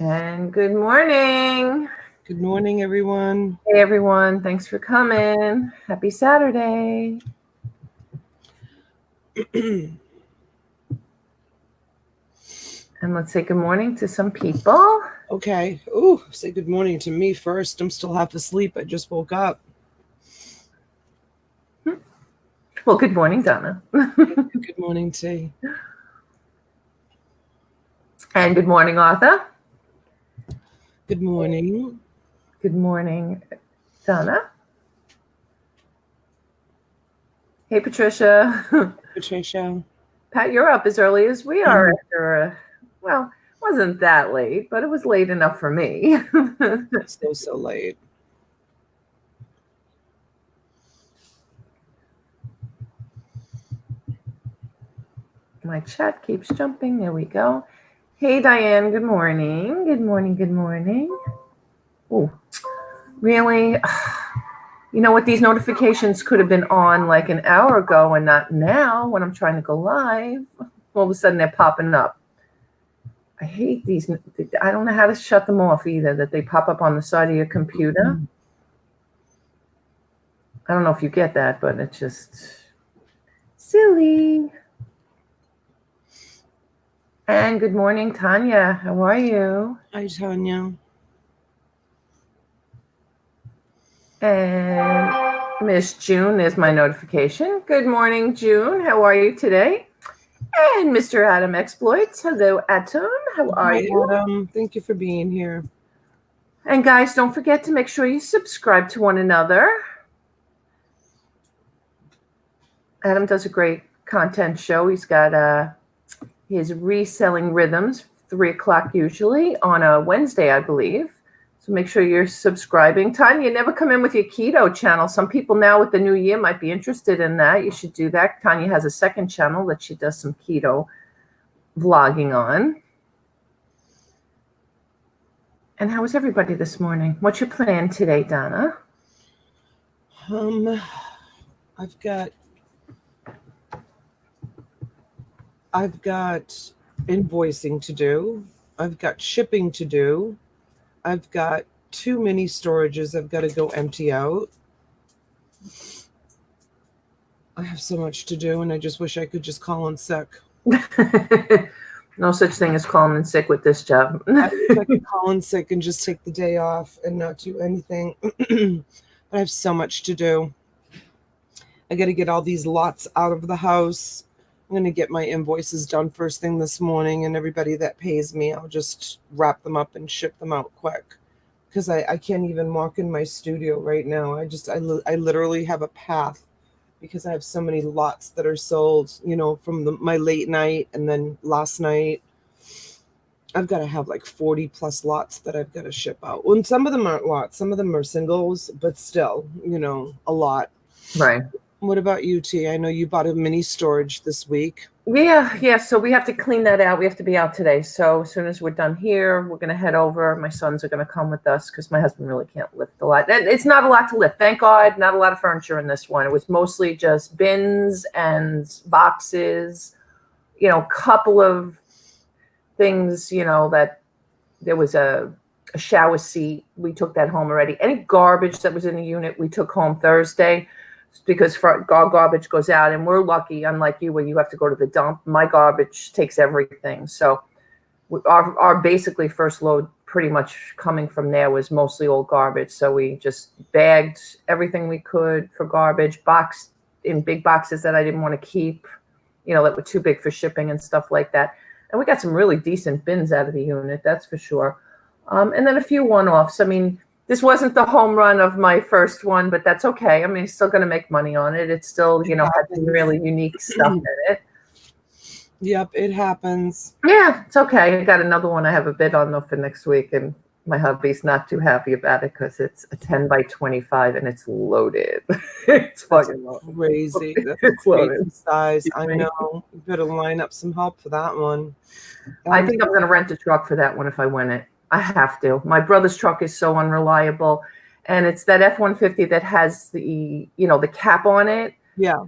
And good morning. Good morning, everyone. Hey, everyone. Thanks for coming. Happy Saturday. And let's say good morning to some people. Okay. Ooh, say good morning to me first. I'm still half asleep. I just woke up. Well, good morning, Donna. Good morning, T. And good morning, Arthur. Good morning. Good morning, Donna. Hey, Patricia. Patricia. Pat, you're up as early as we are after well, wasn't that late, but it was late enough for me. So late. My chat keeps jumping. There we go. Hey, Diane. Good morning. Good morning. Good morning. Oh, really? You know what? These notifications could have been on like an hour ago and not now when I'm trying to go live. All of a sudden, they're popping up. I hate these. I don't know how to shut them off either, that they pop up on the side of your computer. I don't know if you get that, but it's just silly. And good morning, Tanya. How are you? Hi, Tanya. And Miss June is my notification. Good morning, June. How are you today? And Mr. Adam Exploits. Hello, Atom. How are you? Adam. Thank you for being here. And guys, don't forget to make sure you subscribe to one another. Adam does a great content show. He's got his Reselling Rhythms, 3 o'clock usually on a Wednesday, I believe. So make sure you're subscribing. Tanya, never come in with your keto channel. Some people now with the new year might be interested in that. You should do that. Tanya has a second channel that she does some keto vlogging on. And how is everybody this morning? What's your plan today, Donna? I've got invoicing to do. I've got shipping to do. I've got 2 mini storages I've got to go empty out. I have so much to do, and I just wish I could just call in sick. No such thing as calling in sick with this job. I wish I could call in sick and just take the day off and not do anything. But I have so much to do. I got to get all these lots out of the house. I'm going to get my invoices done first thing this morning, and everybody that pays me, I'll just wrap them up and ship them out quick, because I can't even walk in my studio right now. I literally have a path, because I have so many lots that are sold, from my late night and then last night. I've got to have like 40 plus lots that I've got to ship out. And some of them aren't lots, some of them are singles, but still, a lot. Right. What about you, T? I know you bought a mini storage this week. Yeah. So we have to clean that out. We have to be out today. So as soon as we're done here, we're going to head over. My sons are going to come with us because my husband really can't lift a lot. And it's not a lot to lift. Thank God, not a lot of furniture in this one. It was mostly just bins and boxes, couple of things, that there was a shower seat. We took that home already. Any garbage that was in the unit, we took home Thursday, because our garbage goes out, and we're lucky, unlike you, where you have to go to the dump. My garbage takes everything. So our basically first load pretty much coming from there was mostly old garbage. So we just bagged everything we could for garbage, boxed in big boxes that I didn't want to keep, that were too big for shipping and stuff like that. And we got some really decent bins out of the unit, that's for sure. And then a few one-offs. I mean, this wasn't the home run of my first one, but that's okay. I mean, it's still going to make money on it. It's still, had some really unique stuff in it. Yep, it happens. Yeah, it's okay. I got another one I have a bid on though for next week, and my hubby's not too happy about it because it's a 10 by 25 and it's loaded. It's fucking crazy. That's it's loaded size. I know. You better line up some help for that one. I think I'm going to rent a truck for that one if I win it. I have to. My brother's truck is so unreliable, and it's that F-150 that has the, the cap on it. Yeah.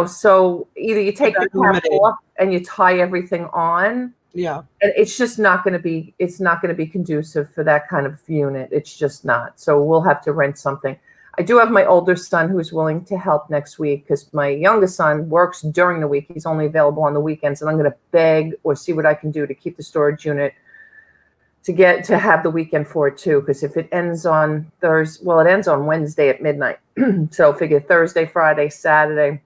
So either you take the cap off and you tie everything on, Yeah. And it's just not going to be, it's not going to be conducive for that kind of unit. It's just not. So we'll have to rent something. I do have my older son who's willing to help next week because my youngest son works during the week. He's only available on the weekends, and I'm going to beg or see what I can do to keep the storage unit to have the weekend for it too. Because if it ends on Thursday, well, it ends on Wednesday at midnight. So figure Thursday, Friday, Saturday,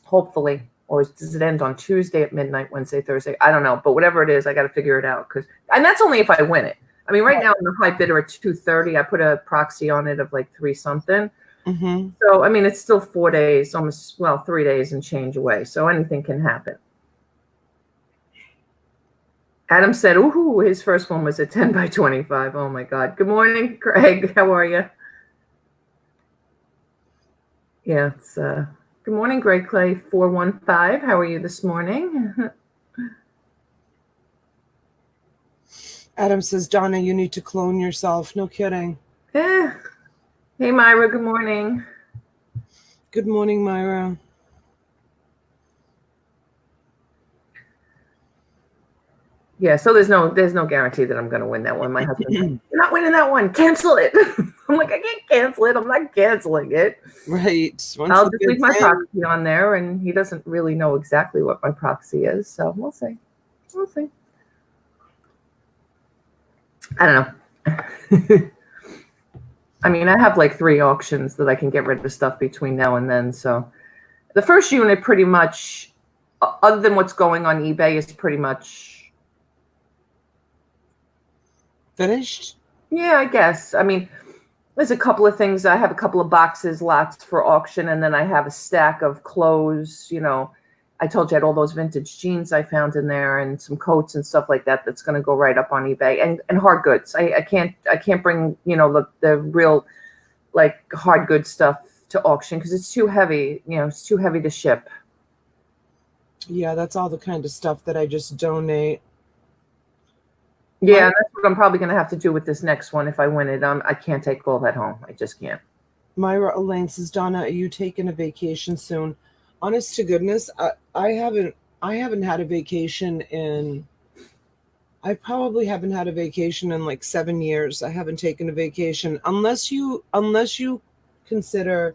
hopefully. Or does it end on Tuesday at midnight, Wednesday, Thursday? I don't know. But whatever it is, I got to figure it out. And that's only if I win it. I mean, right now I'm the high bidder at 230. I put a proxy on it of like 3 something. Mm-hmm. So, I mean, it's still 4 days, almost, 3 days and change away. So anything can happen. Adam said, ooh, his first one was a 10 by 25. Oh, my God. Good morning, Craig. How are you? Yeah, it's good morning, Greg Clay 415. How are you this morning? Adam says, Donna, you need to clone yourself. No kidding. Yeah. Hey, Myra. Good morning. Good morning, Myra. Yeah, so there's no guarantee that I'm going to win that one. My husband's like, you're not winning that one. Cancel it. I'm like, I can't cancel it. I'm not canceling it. Right. I'll just leave my proxy on there, and he doesn't really know exactly what my proxy is. So we'll see. We'll see. I don't know. I mean, I have like 3 auctions that I can get rid of stuff between now and then. So the first unit pretty much, other than what's going on eBay, is pretty much finished. Yeah, I guess. I mean, there's a couple of things. I have a couple of boxes, lots for auction, and then I have a stack of clothes. You know, I told you I had all those vintage jeans I found in there, and some coats and stuff like that. That's going to go right up on eBay, and hard goods. I can't bring the real like hard goods stuff to auction because it's too heavy. It's too heavy to ship. Yeah, that's all the kind of stuff that I just donate. Yeah, that's what I'm probably going to have to do with this next one if I win it. I can't take all that home. I just can't. Myra Elaine says, Donna, are you taking a vacation soon? Honest to goodness, I haven't had a vacation I probably haven't had a vacation in like 7 years. I haven't taken a vacation unless you consider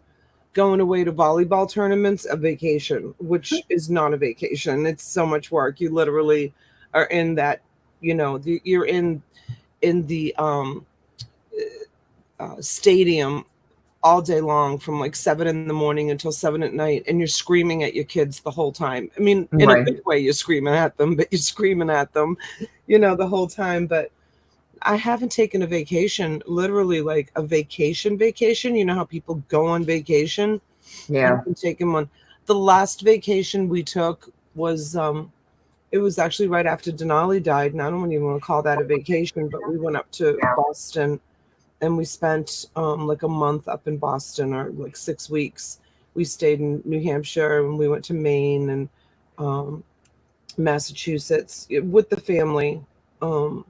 going away to volleyball tournaments a vacation, which is not a vacation. It's so much work. You literally are in that. You're in the stadium all day long from like 7 in the morning until 7 at night, and you're screaming at your kids the whole time. I mean, in a good way, you're screaming at them, but you're screaming at them, the whole time. But I haven't taken a vacation, literally like a vacation. You know how people go on vacation? Yeah. I haven't taken one. The last vacation we took was it was actually right after Denali died, and I don't even want to call that a vacation, but we went up to Boston, and we spent like a month up in Boston, or like 6 weeks. We stayed in New Hampshire, and we went to Maine and Massachusetts with the family all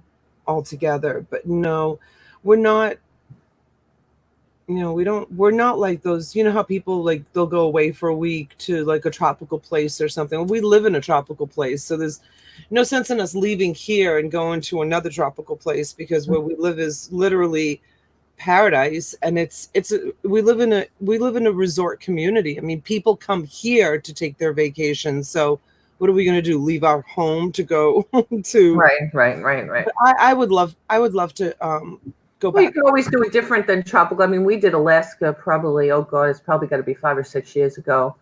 together. But no, we're not. We're not like those, how people like they'll go away for a week to like a tropical place or something. We live in a tropical place. So there's no sense in us leaving here and going to another tropical place, because where we live is literally paradise. And we live in a resort community. I mean, people come here to take their vacations. So what are we going to do? Leave our home to go to. Right. But I would love to, well, you can always do it different than tropical. I mean, we did Alaska probably, oh God, it's probably got to be 5 or 6 years ago.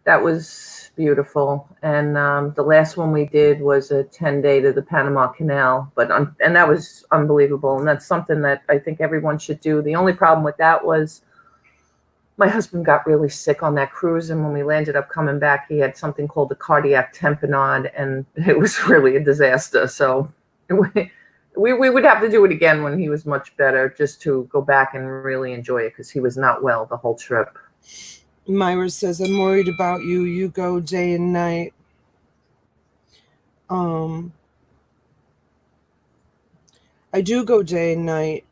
That was beautiful. And the last one we did was a 10-day to the Panama Canal, and that was unbelievable. And that's something that I think everyone should do. The only problem with that was my husband got really sick on that cruise. And when we landed up coming back, he had something called the cardiac tamponade, and it was really a disaster. So we would have to do it again when he was much better, just to go back and really enjoy it, because he was not well the whole trip. Myra says, I'm worried about you. You go day and night. I do go day and night.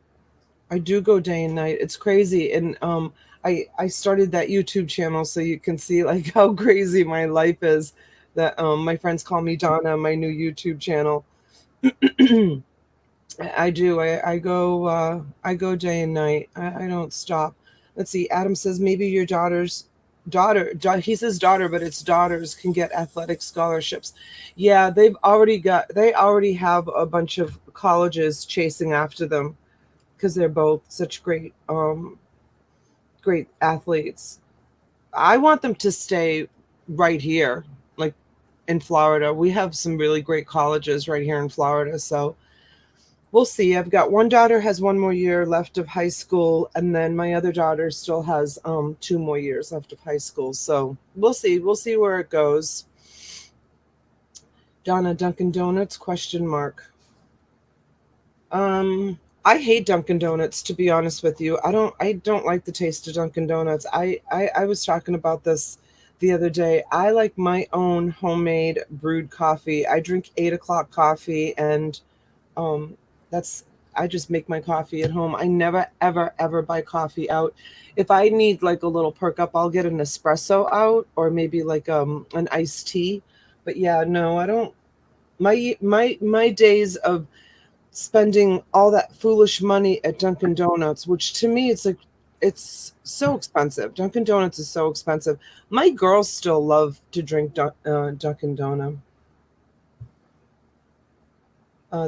It's crazy. And I started that YouTube channel so you can see like how crazy my life is. that my friends call me Donna, my new YouTube channel. I do. I go day and night. I don't stop. Let's see. Adam says maybe your daughter's daughter. He says daughter, but it's daughters can get athletic scholarships. Yeah, they already have a bunch of colleges chasing after them because they're both such great athletes. I want them to stay right here, like in Florida. We have some really great colleges right here in Florida, so we'll see. I've got one daughter has one more year left of high school, and then my other daughter still has 2 more years left of high school. So we'll see. We'll see where it goes. Donna, Dunkin' Donuts, question mark. I hate Dunkin' Donuts, to be honest with you. I don't like the taste of Dunkin' Donuts. I was talking about this the other day. I like my own homemade brewed coffee. I drink 8 o'clock coffee, and I just make my coffee at home. I never ever buy coffee out. If I need like a little perk up, I'll get an espresso out, or maybe like an iced tea. But yeah, no, I don't. My days of spending all that foolish money at Dunkin' Donuts, which to me it's so expensive. Dunkin' Donuts is so expensive. My girls still love to drink Dunkin' Donuts.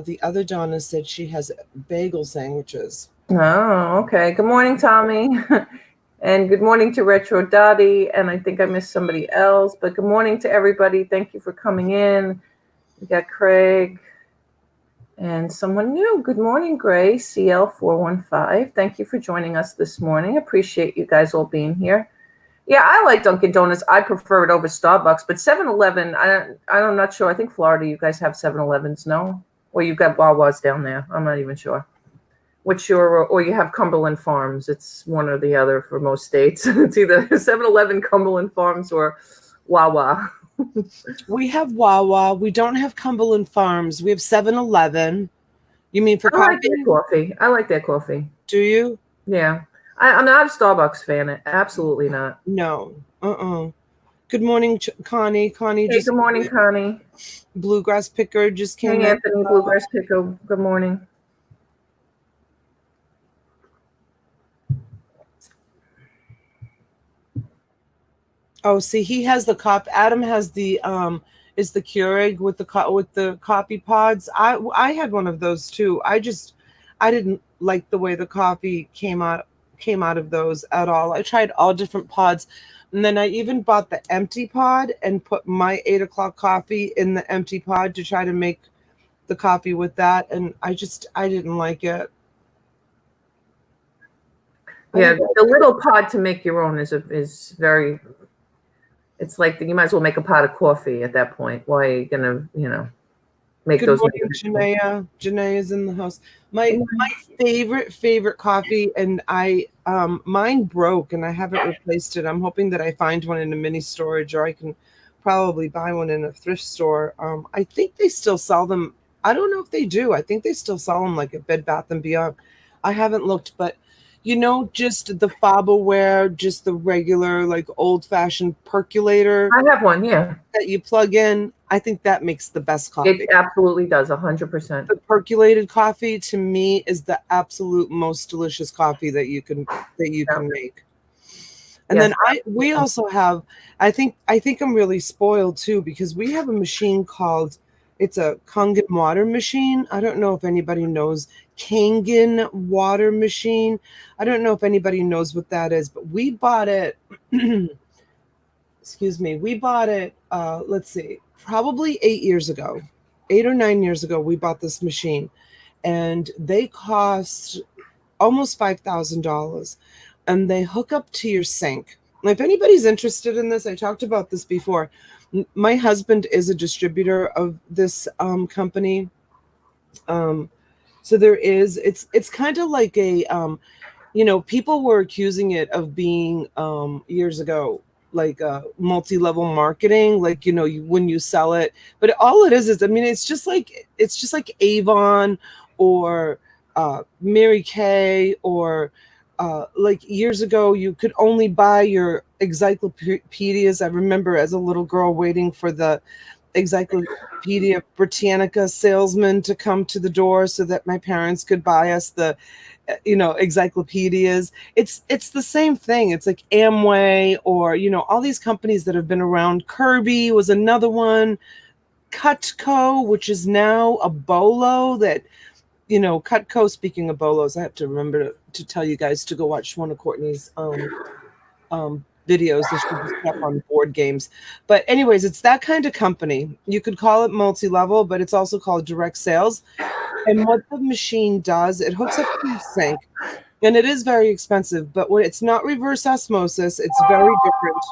The other Donna said she has bagel sandwiches. Oh, okay. Good morning, Tommy. And good morning to Retro Dottie. And I think I missed somebody else, but good morning to everybody. Thank you for coming in. We got Craig and someone new. Good morning, Gray, CL415. Thank you for joining us this morning. Appreciate you guys all being here. Yeah, I like Dunkin' Donuts. I prefer it over Starbucks, but 7-Eleven, I'm not sure. I think Florida, you guys have 7-Elevens, no? Or you've got Wawa's down there. I'm not even sure. What's your, or you have Cumberland Farms. It's one or the other for most states. It's either 7-Eleven, Cumberland Farms, or Wawa. We have Wawa. We don't have Cumberland Farms. We have 7-Eleven. You mean for coffee? I like their coffee. I like their coffee. Do you? Yeah. I'm not a Starbucks fan. Absolutely not. No. Good morning, Connie. Connie, hey, good morning, Connie. Bluegrass Picker just came in. Hey, Anthony, Bluegrass Picker. Good morning. Oh, see, he has the cup. Adam has the is the Keurig with the coffee pods. I had one of those too. I didn't like the way the coffee came out of those at all. I tried all different pods, and then I even bought the empty pod and put my 8 o'clock coffee in the empty pod to try to make the coffee with that, and I didn't like it. Yeah, the little pod to make your own is very. It's like you might as well make a pot of coffee at that point. Why are you gonna, make Good those? Morning, Janaea. Janaea is in the house. My favorite coffee, and mine broke and I haven't replaced it. I'm hoping that I find one in a mini storage, or I can probably buy one in a thrift store. I think they still sell them. I don't know if they do. I think they still sell them like at Bed Bath & Beyond. I haven't looked, but just the Fabaware, just the regular, like old-fashioned percolator. I have one, yeah. That you plug in. I think that makes the best coffee. It absolutely does, 100%. The percolated coffee, to me, is the absolute most delicious coffee that you can make. And then we also have, I think I'm really spoiled too, because we have a machine called, it's a Kangen water machine. I don't know if anybody knows Kangen water machine. I don't know if anybody knows what that is, but we bought it. Excuse me. We bought it. Let's see, probably 8 or 9 years ago. We bought this machine, and they cost almost $5,000, and they hook up to your sink. If anybody's interested in this, I talked about this before. My husband is a distributor of this company. So there is, it's kind of like a, people were accusing it of being years ago, like multi-level marketing, like, when you sell it, but all it is, I mean, it's just like Avon or Mary Kay or like years ago, you could only buy your encyclopedias. I remember as a little girl waiting for the Encyclopedia Britannica salesman to come to the door so that my parents could buy us the encyclopedias. It's the same thing. It's like Amway, or all these companies that have been around. Kirby was another one. Cutco, which is now a Bolo. That Cutco, speaking of Bolos, I have to remember to tell you guys to go watch one of Courtney's videos that she does stuff on board games. But anyways, it's that kind of company. You could call it multi-level, but it's also called direct sales. And what the machine does, it hooks up to your sink, and it is very expensive, but when it's not reverse osmosis, it's very different.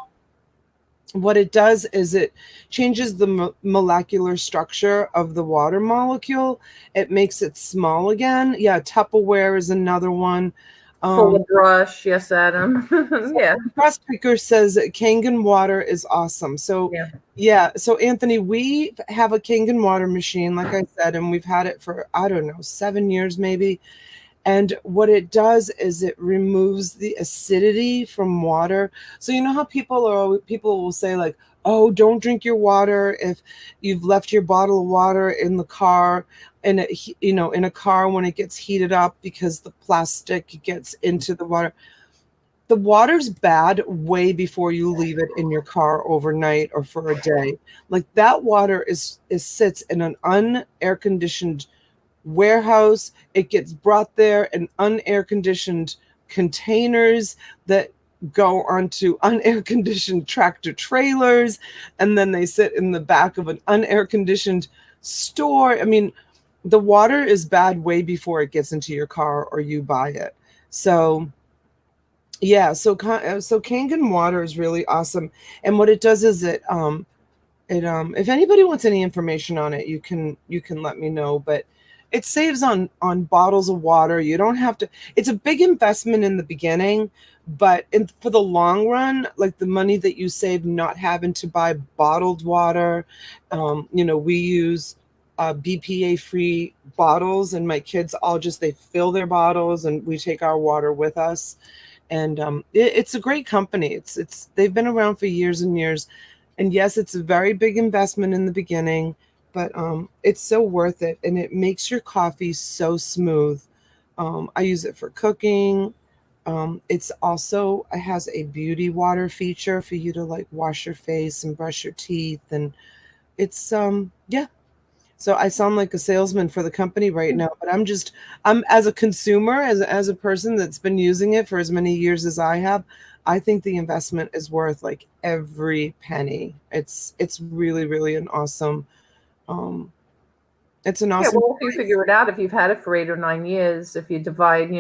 What it does is it changes the molecular structure of the water molecule. It makes it small again. Yeah, Tupperware is another one. Full of brush, yes, Adam. Yeah. Bluegrass Picker says that Kangen water is awesome. So yeah. So Anthony, we have a Kangen water machine, like I said, and we've had it for, I don't know, 7 years maybe. And what it does is it removes the acidity from water. So you know how people will say like, oh, don't drink your water if you've left your bottle of water in the car, and in a car when it gets heated up because the plastic gets into the water. The water's bad way before you leave it in your car overnight or for a day. Like that water sits in an unair conditioned warehouse. It gets brought there in unair conditioned containers that go onto unair conditioned tractor trailers, and then they sit in the back of an unair conditioned store. I mean, the water is bad way before it gets into your car or you buy it. So yeah, so Kangen water is really awesome. And what it does is it if anybody wants any information on it, you can let me know. But it saves on bottles of water. You don't have to. It's a big investment in the beginning, but for the long run, like the money that you save not having to buy bottled water, we use BPA-free bottles, and my kids they fill their bottles, and we take our water with us. And it's a great company. They've been around for years and years. And yes, it's a very big investment in the beginning, but it's so worth it. And it makes your coffee so smooth. I use it for cooking. It has a beauty water feature for you to like wash your face and brush your teeth. And it's, yeah. So I sound like a salesman for the company right now, but I'm as a consumer, as a person that's been using it for as many years as I have, I think the investment is worth like every penny. It's really, really an awesome, it's an awesome. Well, if you figure it out, if you've had it for 8 or 9 years, if you divide,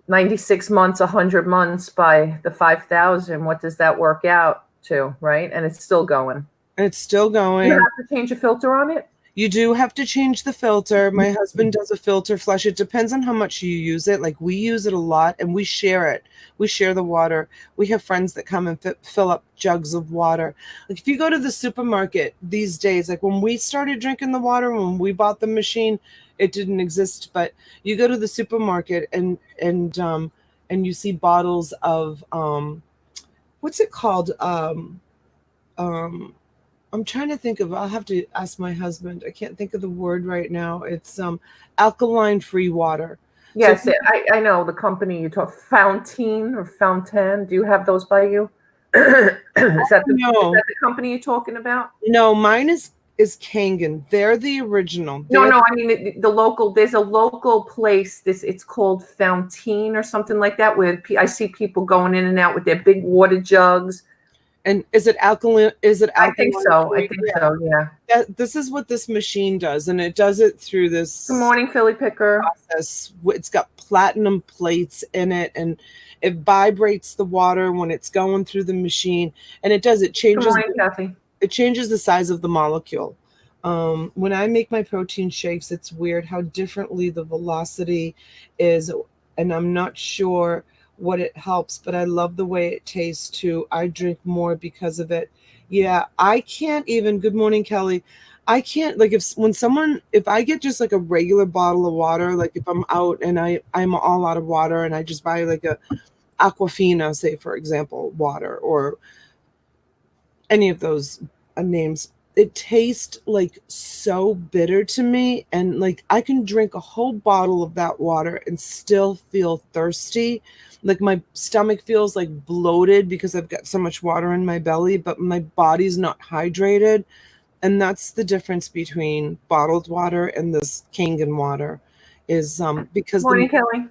96 months, 100 months by the 5,000, what does that work out to, right? And it's still going. It's still going. You have to change a filter on it? You do have to change the filter. My husband does a filter flush. It depends on how much you use it. Like we use it a lot, and we share it. We share the water. We have friends that come and fill up jugs of water. Like if you go to the supermarket these days, like when we started drinking the water, when we bought the machine, it didn't exist. But you go to the supermarket and you see bottles of what's it called? I'm trying to think of, I'll have to ask my husband. I can't think of the word right now. It's alkaline free water. Yes, so, I know the company you talk, Fountain or Fountain. Do you have those by you? Is that the company you're talking about? No, mine is Kangen. They're the original. No, I mean the local. There's a local place. It's called Fountain or something like that, where I see people going in and out with their big water jugs. And is it alkaline? I think so. Yeah. This is what this machine does, and it does it through this. Good morning, Philly Picker. Process. It's got platinum plates in it, and it vibrates the water when it's going through the machine, and it changes. Good morning, Kathy. It changes the size of the molecule. When I make my protein shakes, it's weird how differently the velocity is, and I'm not sure what it helps, but I love the way it tastes too. I drink more because of it. Yeah, I can't even, good morning, Kelly. I can't, like, if I get just like a regular bottle of water, like if I'm out and I'm all out of water and I just buy like a Aquafina, say for example, water, or any of those names, it tastes like so bitter to me. And like I can drink a whole bottle of that water and still feel thirsty. Like my stomach feels like bloated because I've got so much water in my belly, but my body's not hydrated. And that's the difference between bottled water and this Kangen water, is because Morning, Kelly.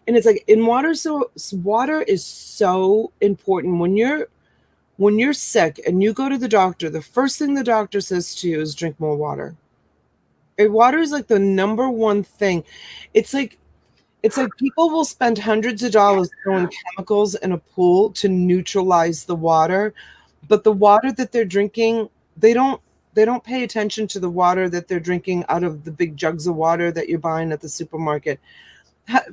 and it's like in water, so water is so important when you're sick and you go to the doctor. The first thing the doctor says to you is drink more water. Water is like the number one thing. It's like people will spend hundreds of dollars throwing chemicals in a pool to neutralize the water, but the water that they're drinking, they don't pay attention to the water that they're drinking out of the big jugs of water that you're buying at the supermarket.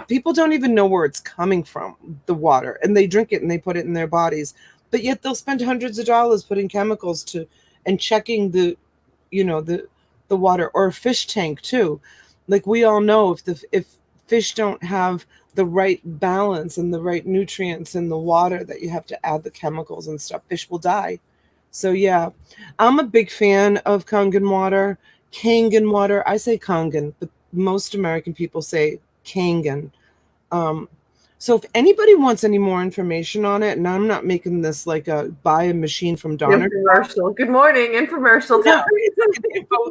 People don't even know where it's coming from, the water, and they drink it and they put it in their bodies. But yet they'll spend hundreds of dollars putting chemicals to and checking the water, or a fish tank too. Like we all know, if fish don't have the right balance and the right nutrients in the water, that you have to add the chemicals and stuff, fish will die. So yeah, I'm a big fan of Kangen water. Kangen water. I say Kangen, but most American people say Kangen. So if anybody wants any more information on it, and I'm not making this like a buy a machine from Donna infomercial. Good morning, infomercial. No,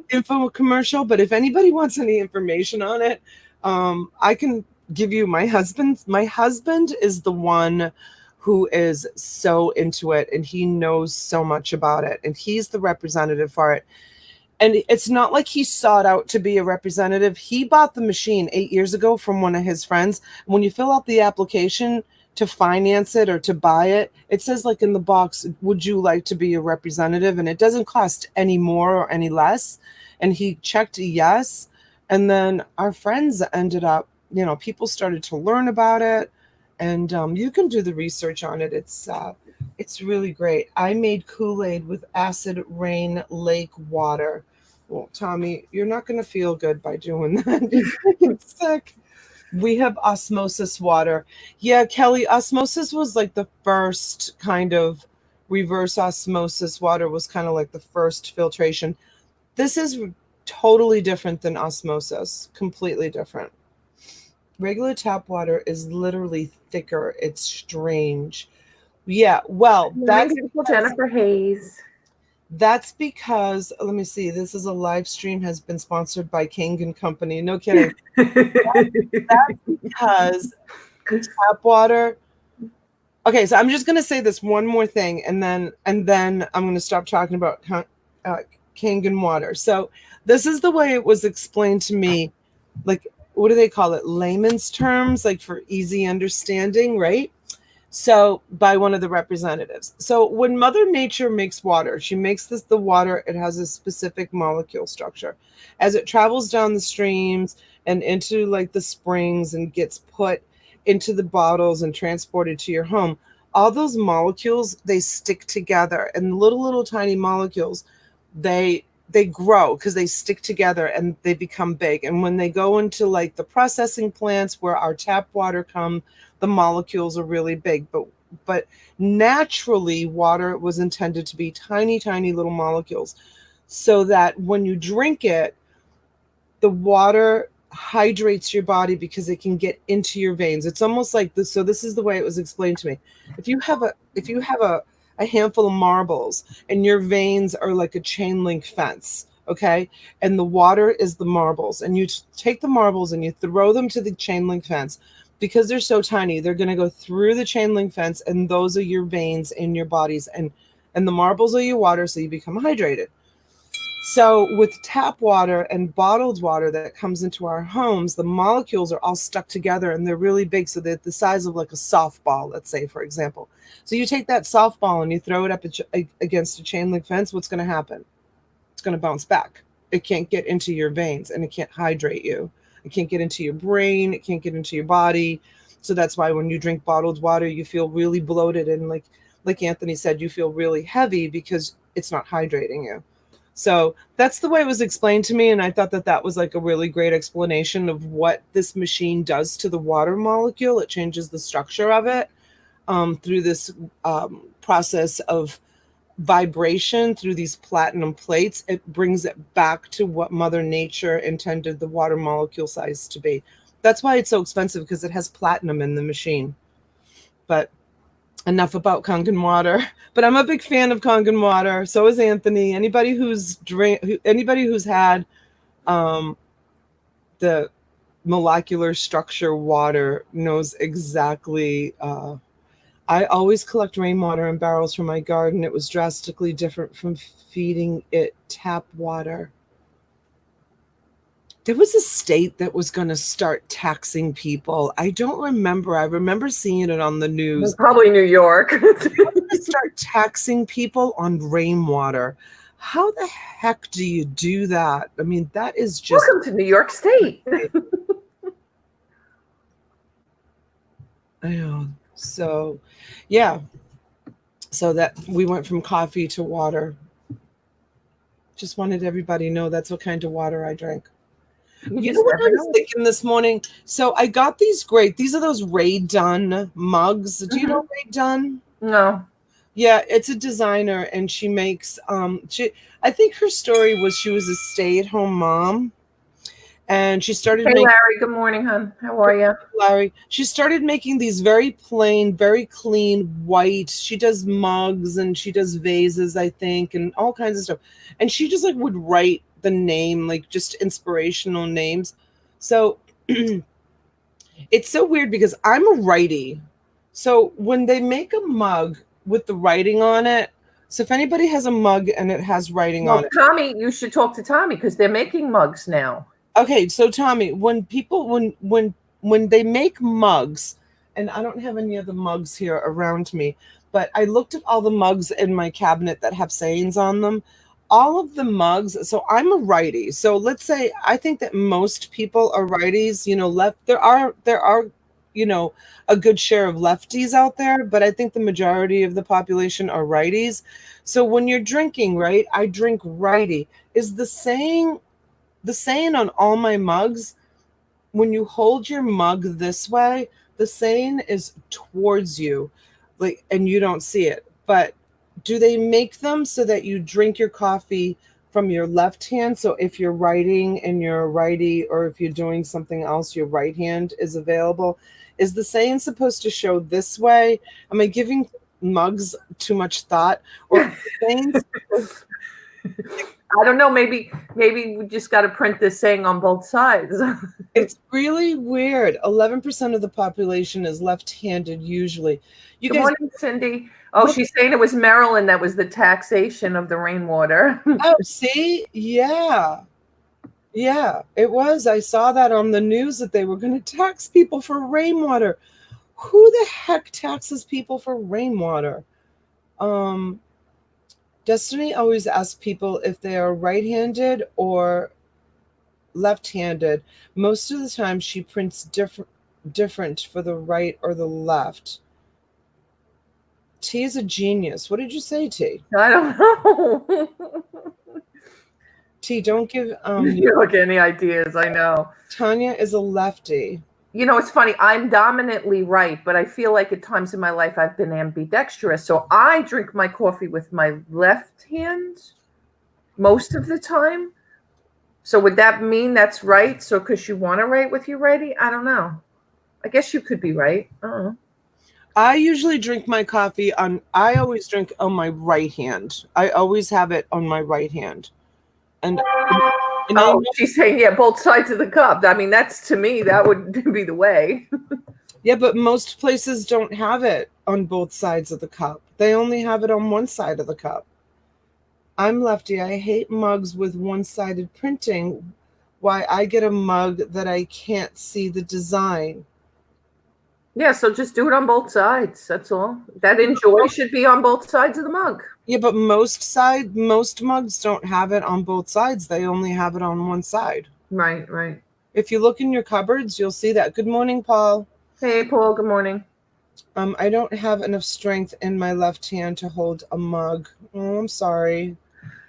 info commercial. But if anybody wants any information on it, I can give you my husband's. My husband is the one who is so into it, and he knows so much about it, and he's the representative for it. And it's not like he sought out to be a representative. He bought the machine 8 years ago from one of his friends. When you fill out the application to finance it or to buy it, it says like in the box, would you like to be a representative? And it doesn't cost any more or any less. And he checked yes. And then our friends ended up, people started to learn about it. And you can do the research on it. It's really great. I made Kool-Aid with acid rain lake water. Well, Tommy, you're not going to feel good by doing that. You're going to get sick. We have osmosis water. Yeah, Kelly, osmosis was like the first kind of reverse osmosis water, was kind of like the first filtration. This is totally different than osmosis, completely different. Regular tap water is literally thicker. It's strange. Yeah, well, that's Jennifer Hayes. That's because, let me see, this is a live stream, has been sponsored by Kangen Company. No kidding. That's because tap water. Okay, so I'm just going to say this one more thing, and then I'm going to stop talking about Kangen water. So this is the way it was explained to me, like, what do they call it? Layman's terms, like for easy understanding, right? So by one of the representatives. So when Mother Nature makes water, she makes the water, it has a specific molecule structure. As it travels down the streams and into like the springs and gets put into the bottles and transported to your home, all those molecules, they stick together, and little tiny molecules, they grow because they stick together and they become big. And when they go into like the processing plants where our tap water come, the molecules are really big. But naturally, water was intended to be tiny little molecules, so that when you drink it, the water hydrates your body because it can get into your veins. It's almost like this. So this is the way it was explained to me. If you have a handful of marbles and your veins are like a chain link fence, okay, and the water is the marbles, and you take the marbles and you throw them to the chain link fence, because they're so tiny, they're going to go through the chain link fence, and those are your veins in your bodies, and the marbles are your water, so you become hydrated. So with tap water and bottled water that comes into our homes, the molecules are all stuck together, and they're really big, so they're the size of like a softball, let's say, for example. So you take that softball and you throw it up against a chain link fence, what's going to happen? It's going to bounce back. It can't get into your veins, and it can't hydrate you. It can't get into your brain. It can't get into your body. So that's why when you drink bottled water, you feel really bloated, and like Anthony said, you feel really heavy because it's not hydrating you. So that's the way it was explained to me. And I thought that that was like a really great explanation of what this machine does to the water molecule. It changes the structure of it through this process of vibration through these platinum plates. It brings it back to what Mother Nature intended the water molecule size to be. That's why it's so expensive, because it has platinum in the machine. But enough about Kangen water. But I'm a big fan of Kangen water. So is Anthony. Anybody who's had the molecular structure water knows exactly. I always collect rainwater in barrels from my garden. It was drastically different from feeding it tap water. There was a state that was going to start taxing people. I don't remember. I remember seeing it on the news. Probably New York. Start taxing people on rainwater. How the heck do you do that? I mean, that is just... Welcome to New York State. I know. So, yeah. So that we went from coffee to water. Just wanted everybody to know that's what kind of water I drank. You know what I was thinking this morning? So I got these these are those Ray Dunn mugs. Do you know Ray Dunn? No. Yeah, it's a designer, and she makes I think her story was she was a stay-at-home mom, and she started Hey Larry, good morning, hon. How are you? Larry. She started making these very plain, very clean white. She does mugs and she does vases, I think, and all kinds of stuff. And she just like would write the name, like just inspirational names. So it's so weird because I'm a righty. So when they make a mug with the writing on it, so if anybody has a mug and it has writing on it. Tommy, you should talk to Tommy because they're making mugs now. Okay, so Tommy, when they make mugs, and I don't have any of the mugs here around me, but I looked at all the mugs in my cabinet that have sayings on them. All of the mugs, so I'm a righty. So let's say I think that most people are righties, there are, a good share of lefties out there, but I think the majority of the population are righties. So when you're drinking, right, I drink righty. Is the saying on all my mugs, when you hold your mug this way, the saying is towards you, like, and you don't see it. But do they make them so that you drink your coffee from your left hand? So if you're writing and you're a righty, or if you're doing something else, your right hand is available. Is the saying supposed to show this way? Am I giving mugs too much thought? Or I don't know. Maybe we just got to print this saying on both sides. It's really weird. 11% of the population is left-handed usually. Good morning, Cindy. Oh, she's saying it was Maryland that was the taxation of the rainwater. Oh, see? Yeah. Yeah, it was. I saw that on the news that they were going to tax people for rainwater. Who the heck taxes people for rainwater? Destiny always asks people if they are right-handed or left-handed. Most of the time she prints different for the right or the left. T is a genius. What did you say, T? I don't know. T, don't give you don't get any ideas. I know. Tanya is a lefty. You know, it's funny. I'm dominantly right, but I feel like at times in my life I've been ambidextrous. So I drink my coffee with my left hand most of the time. So would that mean that's right? So because you want to write with your righty? I don't know. I guess you could be right. I don't know. I usually drink my coffee I always drink on my right hand. I always have it on my right hand. And she's saying, yeah, both sides of the cup. I mean, that's, to me, that would be the way. Yeah, but most places don't have it on both sides of the cup. They only have it on one side of the cup. I'm lefty. I hate mugs with one-sided printing. Why I get a mug that I can't see the design. Yeah, so just do it on both sides. That's all. That enjoy should be on both sides of the mug. Yeah, but most mugs don't have it on both sides. They only have it on one side. Right, right. If you look in your cupboards, you'll see that. Good morning, Paul. Hey, Paul. Good morning. I don't have enough strength in my left hand to hold a mug. Oh, I'm sorry,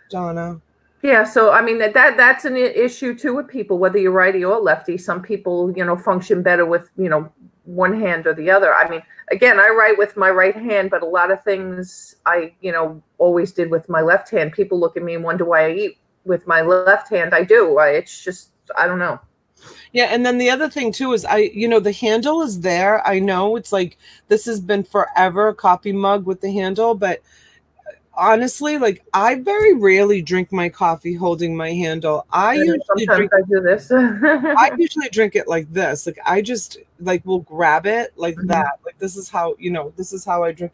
Donna. Yeah, so I mean that's an issue too with people, whether you're righty or lefty. Some people, function better with, one hand or the other. I mean, again, I write with my right hand, but a lot of things I, always did with my left hand. People look at me and wonder why I eat with my left hand. I do. It's just, I don't know. Yeah, and then the other thing too is the handle is there. I know it's like this has been forever, a coffee mug with the handle, but honestly, like I very rarely drink my coffee holding my handle. Sometimes I do this. I usually drink it like this. Like I just will grab it like Mhm. that. Like this is how I drink.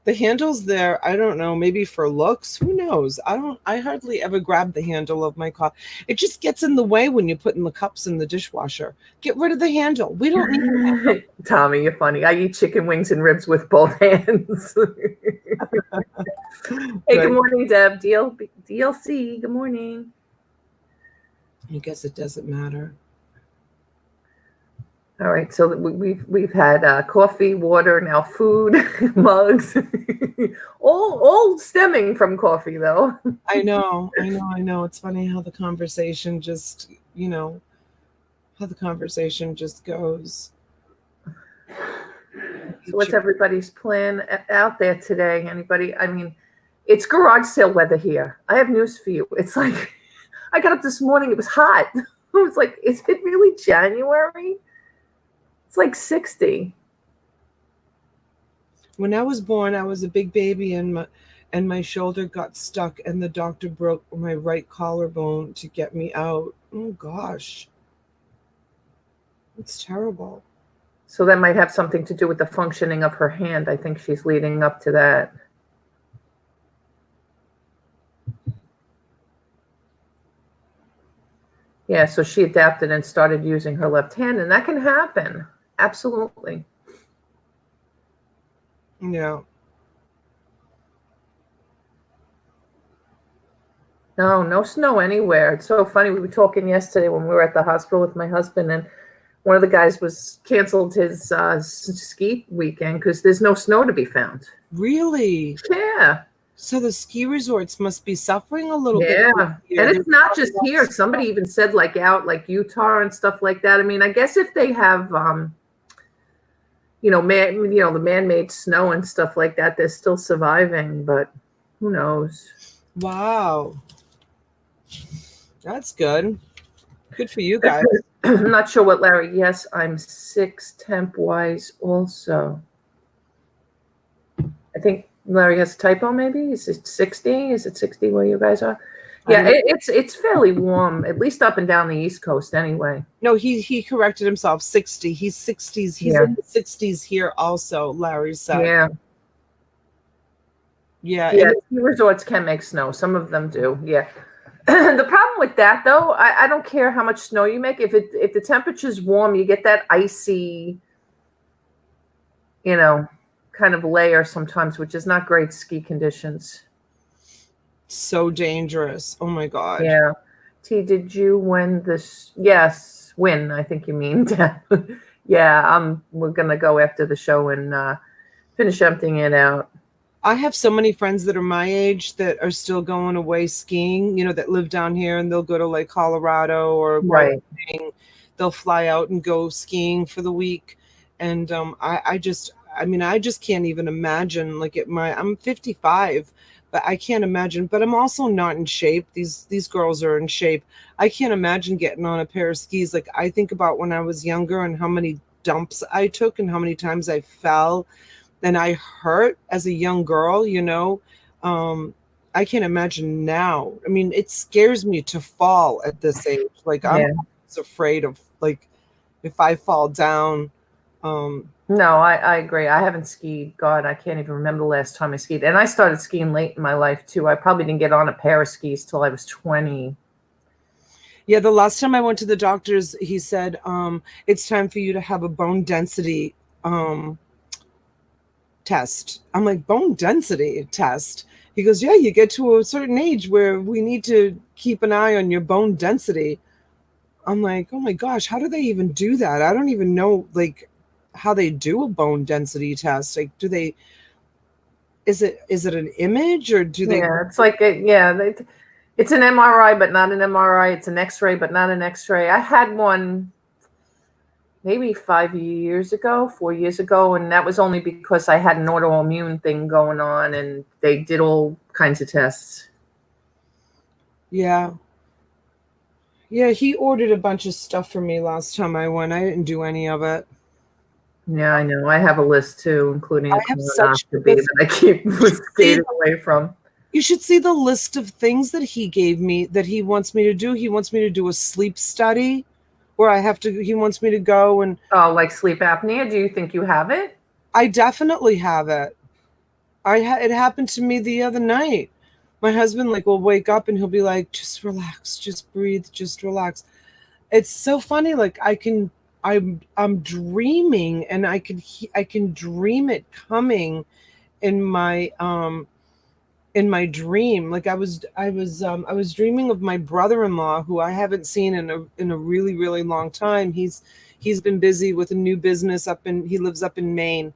The handle's there. I don't know, maybe for looks. Who knows? I hardly ever grab the handle of my coffee. It just gets in the way when you put in the cups in the dishwasher. Get rid of the handle. We don't need that. Tommy, you're funny. I eat chicken wings and ribs with both hands. Hey, good morning, Deb. DLC, good morning. I guess it doesn't matter. All right, so we've had coffee, water, now food, mugs, all stemming from coffee, though. I know. It's funny how the conversation just, goes. So what's everybody's plan out there today? Anybody? I mean, it's garage sale weather here. I have news for you. It's like, I got up this morning, it was hot. I was like, is it really January? It's like 60. When I was born, I was a big baby and my shoulder got stuck and the doctor broke my right collarbone to get me out. Oh gosh. It's terrible. So that might have something to do with the functioning of her hand. I think she's leading up to that. Yeah, so she adapted and started using her left hand, and that can happen. Absolutely. Yeah. No snow anywhere. It's so funny. We were talking yesterday when we were at the hospital with my husband, and one of the guys was canceled his ski weekend because there's no snow to be found. Really? Yeah. So the ski resorts must be suffering a little bit. Yeah, and it's not just here. Somebody even said out like Utah and stuff like that. I mean, I guess if they have, the man-made snow and stuff like that, they're still surviving. But who knows? Wow, that's good. Good for you guys. I'm not sure what Larry. Yes, I'm 6 temp-wise also. I think Larry has a typo, maybe? Is it 60? Is it 60 where you guys are? Yeah, it's fairly warm, at least up and down the East Coast anyway. No, he corrected himself. 60. He's 60s. He's in the 60s here also, Larry said. Yeah. Yeah. Yeah, ski resorts can make snow. Some of them do, yeah. The problem with that, though, I don't care how much snow you make. If the temperature's warm, you get that icy, kind of layer sometimes, which is not great ski conditions. So dangerous. Oh my God. Yeah. T, did you win this? Yes, win, I think you mean. Yeah, we're gonna go after the show and finish emptying it out. I have so many friends that are my age that are still going away skiing, that live down here, and they'll go to like Colorado or right. They'll fly out and go skiing for the week. And I just can't even imagine, like I'm 55, but I can't imagine, but I'm also not in shape. These girls are in shape. I can't imagine getting on a pair of skis. Like I think about when I was younger and how many dumps I took and how many times I fell and I hurt as a young girl, I can't imagine now. I mean, it scares me to fall at this age. Like I'm afraid of like, if I fall down. No, I agree. I haven't skied. God, I can't even remember the last time I skied. And I started skiing late in my life too. I probably didn't get on a pair of skis till I was 20. Yeah, the last time I went to the doctor's, he said, it's time for you to have a bone density test. I'm like, bone density test? He goes, yeah, you get to a certain age where we need to keep an eye on your bone density. I'm like, oh my gosh, how do they even do that? I don't even know like how they do a bone density test. Like, is it an image or do they? Yeah, it's like, It's an MRI, but not an MRI. It's an X-ray, but not an X-ray. I had one maybe 4 years ago, and that was only because I had an autoimmune thing going on, and they did all kinds of tests. Yeah. Yeah, he ordered a bunch of stuff for me last time I went. I didn't do any of it. Yeah, I know. I have a list too, including a I have such a colonoscopy list. that I keep skating away from. You should see the list of things that he gave me that he wants me to do. He wants me to do a sleep study where he wants me to go and. Oh, like sleep apnea? Do you think you have it? I definitely have it. It happened to me the other night. My husband will wake up and he'll be like, just relax, just breathe, just relax. It's so funny. I'm dreaming and I can dream it coming in my dream. I was dreaming of my brother-in-law, who I haven't seen in a really, really long time. He's been busy with a new business he lives up in Maine.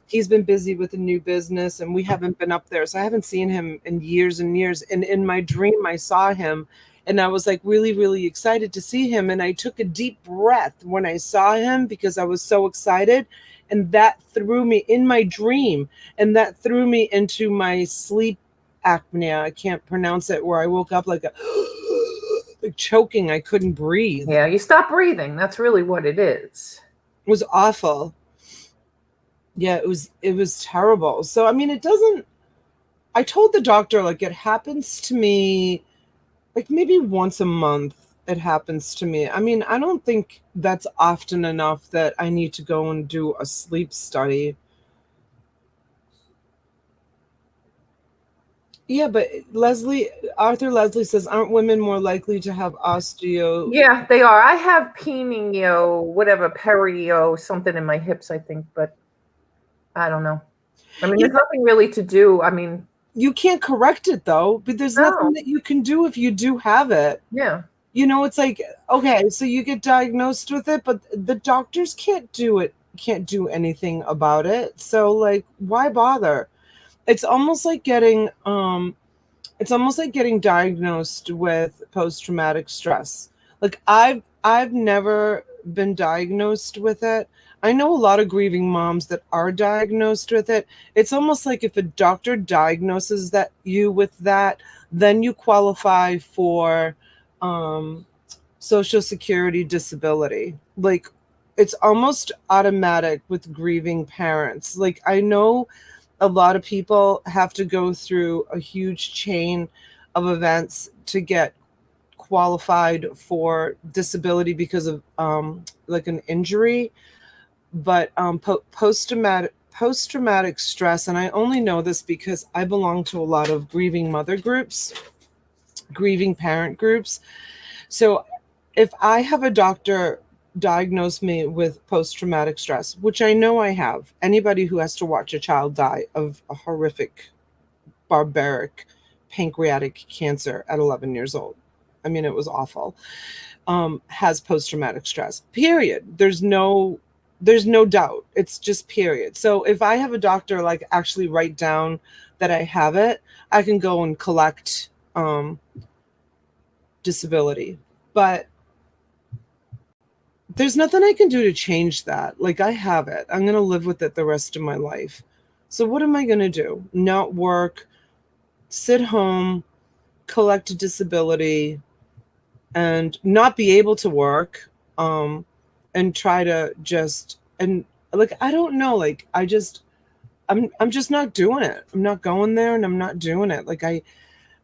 He's been busy with a new business and we haven't been up there. So I haven't seen him in years and years. And in my dream, I saw him and I was really, really excited to see him. And I took a deep breath when I saw him because I was so excited. And that threw me in my dream, and that threw me into my sleep apnea. I can't pronounce it, where I woke up like choking. I couldn't breathe. Yeah, you stop breathing. That's really what it is. It was awful. Yeah, it was terrible. So, I mean, I told the doctor, it happens to me, maybe once a month it happens to me. I mean, I don't think that's often enough that I need to go and do a sleep study. Yeah, but Arthur Leslie says, aren't women more likely to have osteo? Yeah, they are. I have perio, something in my hips, I think, but I don't know. I mean, there's nothing really to do. I mean, you can't correct it though, but there's nothing that you can do if you do have it. Yeah. It's okay, so you get diagnosed with it, but the doctors can't do anything about it. So why bother? It's almost like getting diagnosed with post-traumatic stress. I've never been diagnosed with it. I know a lot of grieving moms that are diagnosed with it. It's almost like if a doctor diagnoses you with that, then you qualify for Social Security disability. It's almost automatic with grieving parents. I know a lot of people have to go through a huge chain of events to get qualified for disability because of an injury. But post-traumatic stress, and I only know this because I belong to a lot of grieving mother groups, grieving parent groups. So if I have a doctor diagnose me with post-traumatic stress, which I know I have, anybody who has to watch a child die of a horrific, barbaric pancreatic cancer at 11 years old, I mean, it was awful, has post-traumatic stress, period. There's no doubt. It's just period. So if I have a doctor actually write down that I have it, I can go and collect disability. But there's nothing I can do to change that. I have it. I'm going to live with it the rest of my life. So what am I going to do? Not work, sit home, collect a disability, and not be able to work, and try to I don't know, I'm just not doing it. I'm not going there and I'm not doing it.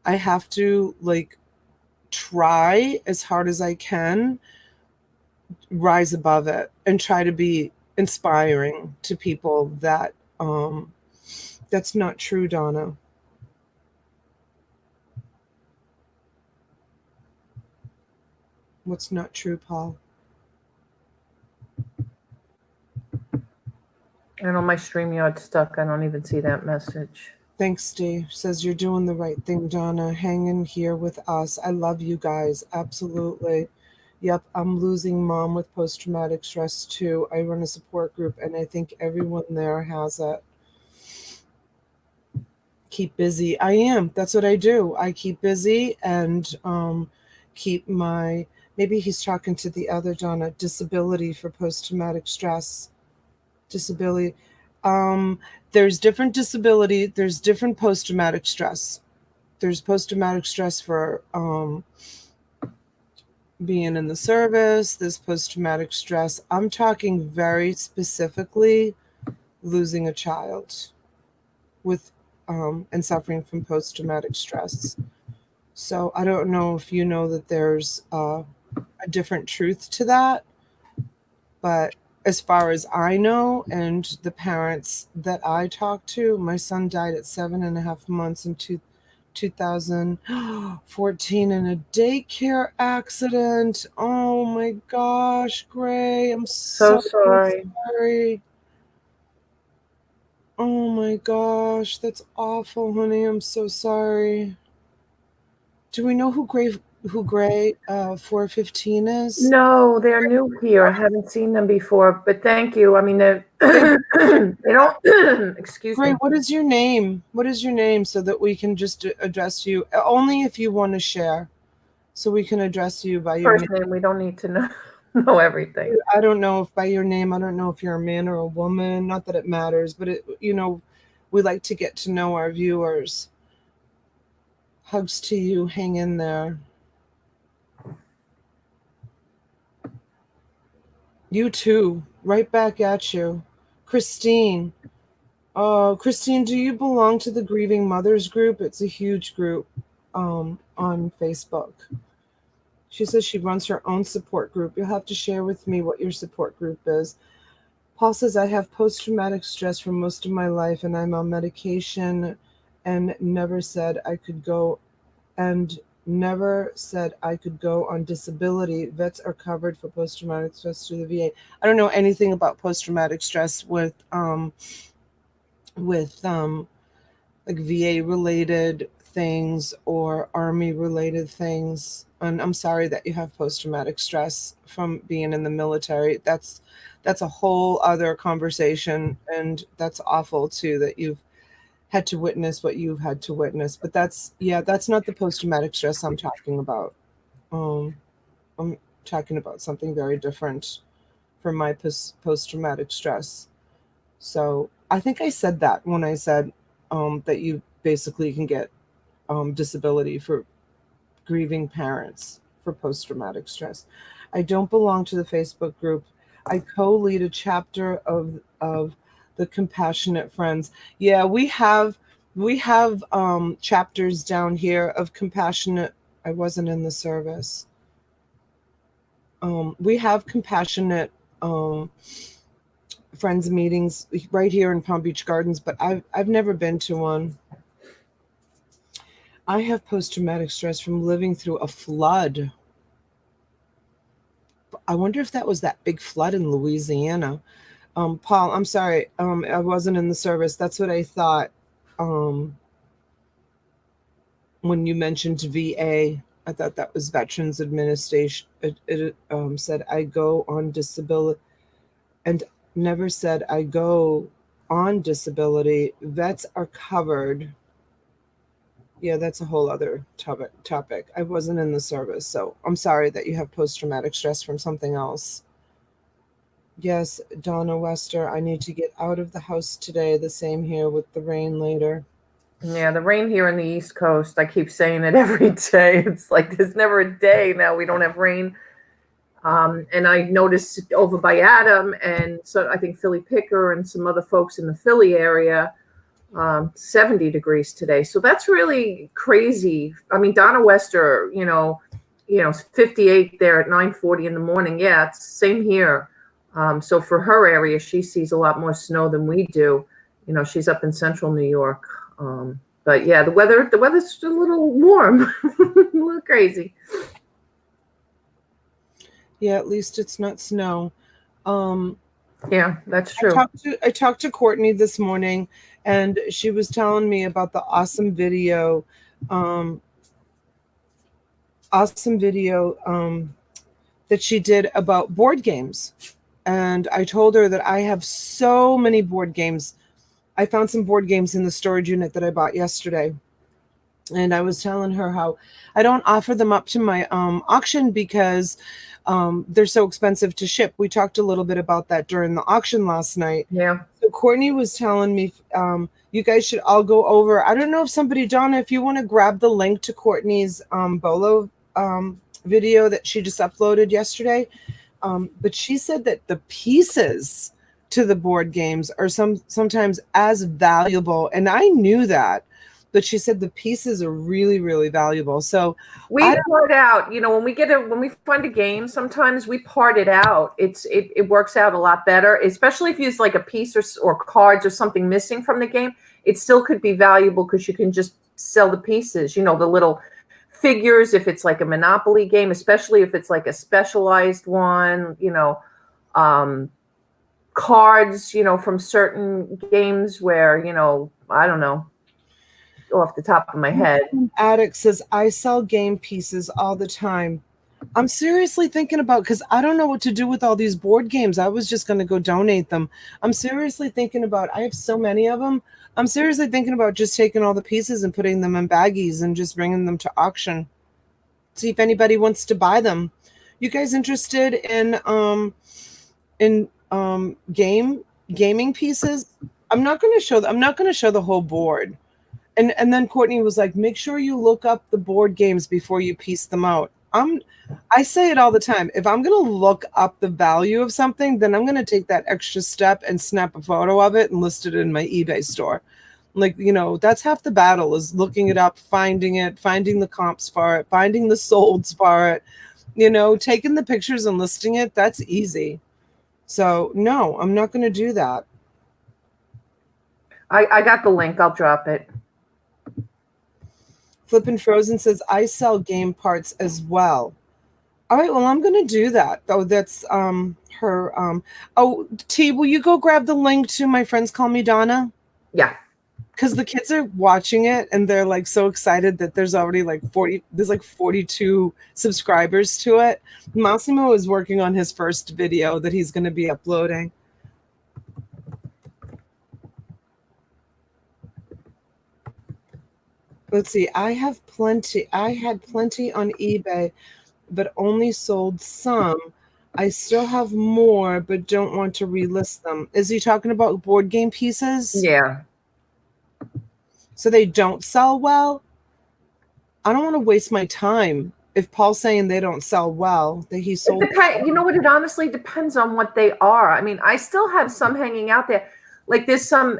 I have to try as hard as I can, rise above it, and try to be inspiring to people that that's not true, Donna. What's not true, Paul? I know my StreamYard's stuck. I don't even see that message. Thanks, Steve. Says you're doing the right thing, Donna. Hang in here with us. I love you guys. Absolutely. Yep, I'm losing mom with post-traumatic stress too. I run a support group and I think everyone there has it. keep busy. I am. That's what I do. I keep busy and keep my, maybe he's talking to the other Donna, disability for post-traumatic stress. Disability. There's different disability. There's different post-traumatic stress. There's post-traumatic stress for being in the service. There's post-traumatic stress. I'm talking very specifically losing a child with and suffering from post-traumatic stress. So I don't know if you know that there's a different truth to that, but as far as I know, and the parents that I talked to, my son died at 7.5 months in 2014 in a daycare accident. Oh my gosh, Gray, I'm So so sorry. sorry. Oh my gosh, that's awful, honey. I'm so sorry. Do we know who Gray 415 is? No, they're new here. I haven't seen them before, but thank you. I mean, they they don't, excuse Gray, me. what is your name? What is your name so that we can just address you? Only if you want to share. So we can address you by your First name. name, we don't need to know everything. I don't know if by your name, I don't know if you're a man or a woman. Not that it matters, but we like to get to know our viewers. Hugs to you. Hang in there. You too. Right back at you. Christine. Oh, Christine, do you belong to the Grieving Mothers group? It's a huge group on Facebook. She says she runs her own support group. You'll have to share with me what your support group is. Paul says, I have post-traumatic stress for most of my life and I'm on medication and never said I could go on disability. Vets are covered for post-traumatic stress through the VA. I don't know anything about post-traumatic stress with like VA related things or Army related things. And I'm sorry that you have post-traumatic stress from being in the military. That's a whole other conversation, and that's awful too that you've had to witness what you've had to witness. But that's not the post-traumatic stress I'm talking about. I'm talking about something very different for my post-traumatic stress. So I think I said that when I said that you basically can get disability for grieving parents for post-traumatic stress. I don't belong to the Facebook group. I co-lead a chapter of the Compassionate Friends. Yeah, we have chapters down here of Compassionate. I wasn't in the service. We have Compassionate Friends meetings right here in Palm Beach Gardens, but I've never been to one. I have post-traumatic stress from living through a flood. I wonder if that was that big flood in Louisiana. Paul, I'm sorry. I wasn't in the service. That's what I thought. When you mentioned VA, I thought that was Veterans Administration. It said I go on disability and never said I go on disability. Vets are covered. Yeah, that's a whole other topic. I wasn't in the service, so I'm sorry that you have post-traumatic stress from something else. Yes, Donna Wester, I need to get out of the house today. The same here with the rain later. Yeah, the rain here on the East Coast, I keep saying it every day. It's like there's never a day now we don't have rain. And I noticed over by Adam, and so I think Philly Picker and some other folks in the Philly area, 70 degrees today. So that's really crazy. I mean, Donna Wester, 58 there at 9:40 in the morning. Yeah, it's the same here. So for her area, she sees a lot more snow than we do. She's up in central New York. But yeah, the weather's a little warm, a little crazy. Yeah, at least it's not snow. Yeah, that's true. I talked to Courtney this morning, and she was telling me about the awesome video that she did about board games. And I told her that I have so many board games I found some board games in the storage unit that I bought yesterday. And I was telling her how I don't offer them up to my auction because they're so expensive to ship. We talked a little bit about that during the auction last night. Yeah. So Courtney was telling me you guys should all go over. I don't know if somebody, Donna, if you want to grab the link to Courtney's Bolo video that she just uploaded yesterday. But she said that the pieces to the board games are sometimes as valuable. And I knew that. But she said the pieces are really, really valuable. So we part out, when we find a game, sometimes we part it out. It works out a lot better, especially if you use like a piece or cards or something missing from the game. It still could be valuable because you can just sell the pieces, the little figures, if it's like a Monopoly game, especially if it's like a specialized one, cards, from certain games where, I don't know, off the top of my head. Addict says, I sell game pieces all the time. I'm seriously thinking about, because I don't know what to do with all these board games. I was just going to go donate them. I'm seriously thinking about, I have so many of them. I'm seriously thinking about just taking all the pieces and putting them in baggies and just bringing them to auction. See if anybody wants to buy them. You guys interested in gaming pieces? I'm not going to show the whole board. And then Courtney was like, make sure you look up the board games before you piece them out. I say it all the time. If I'm going to look up the value of something, then I'm going to take that extra step and snap a photo of it and list it in my eBay store. Like, that's half the battle, is looking it up, finding the comps for it, finding the solds for it, taking the pictures and listing it. That's easy. So no, I'm not going to do that. I got the link. I'll drop it. Flippin' Frozen says, I sell game parts as well. All right, well, I'm going to do that. Oh, that's her. T, will you go grab the link to My Friends Call Me Donna? Yeah. Because the kids are watching it and they're like so excited that there's already like 42 subscribers to it. Massimo is working on his first video that he's going to be uploading. Let's see. I had plenty on eBay, but only sold some. I still have more, but don't want to relist them. Is he talking about board game pieces? Yeah. So they don't sell well? I don't want to waste my time. If Paul's saying they don't sell well, that he sold. You know what? It honestly depends on what they are. I mean, I still have some hanging out there. Like there's some,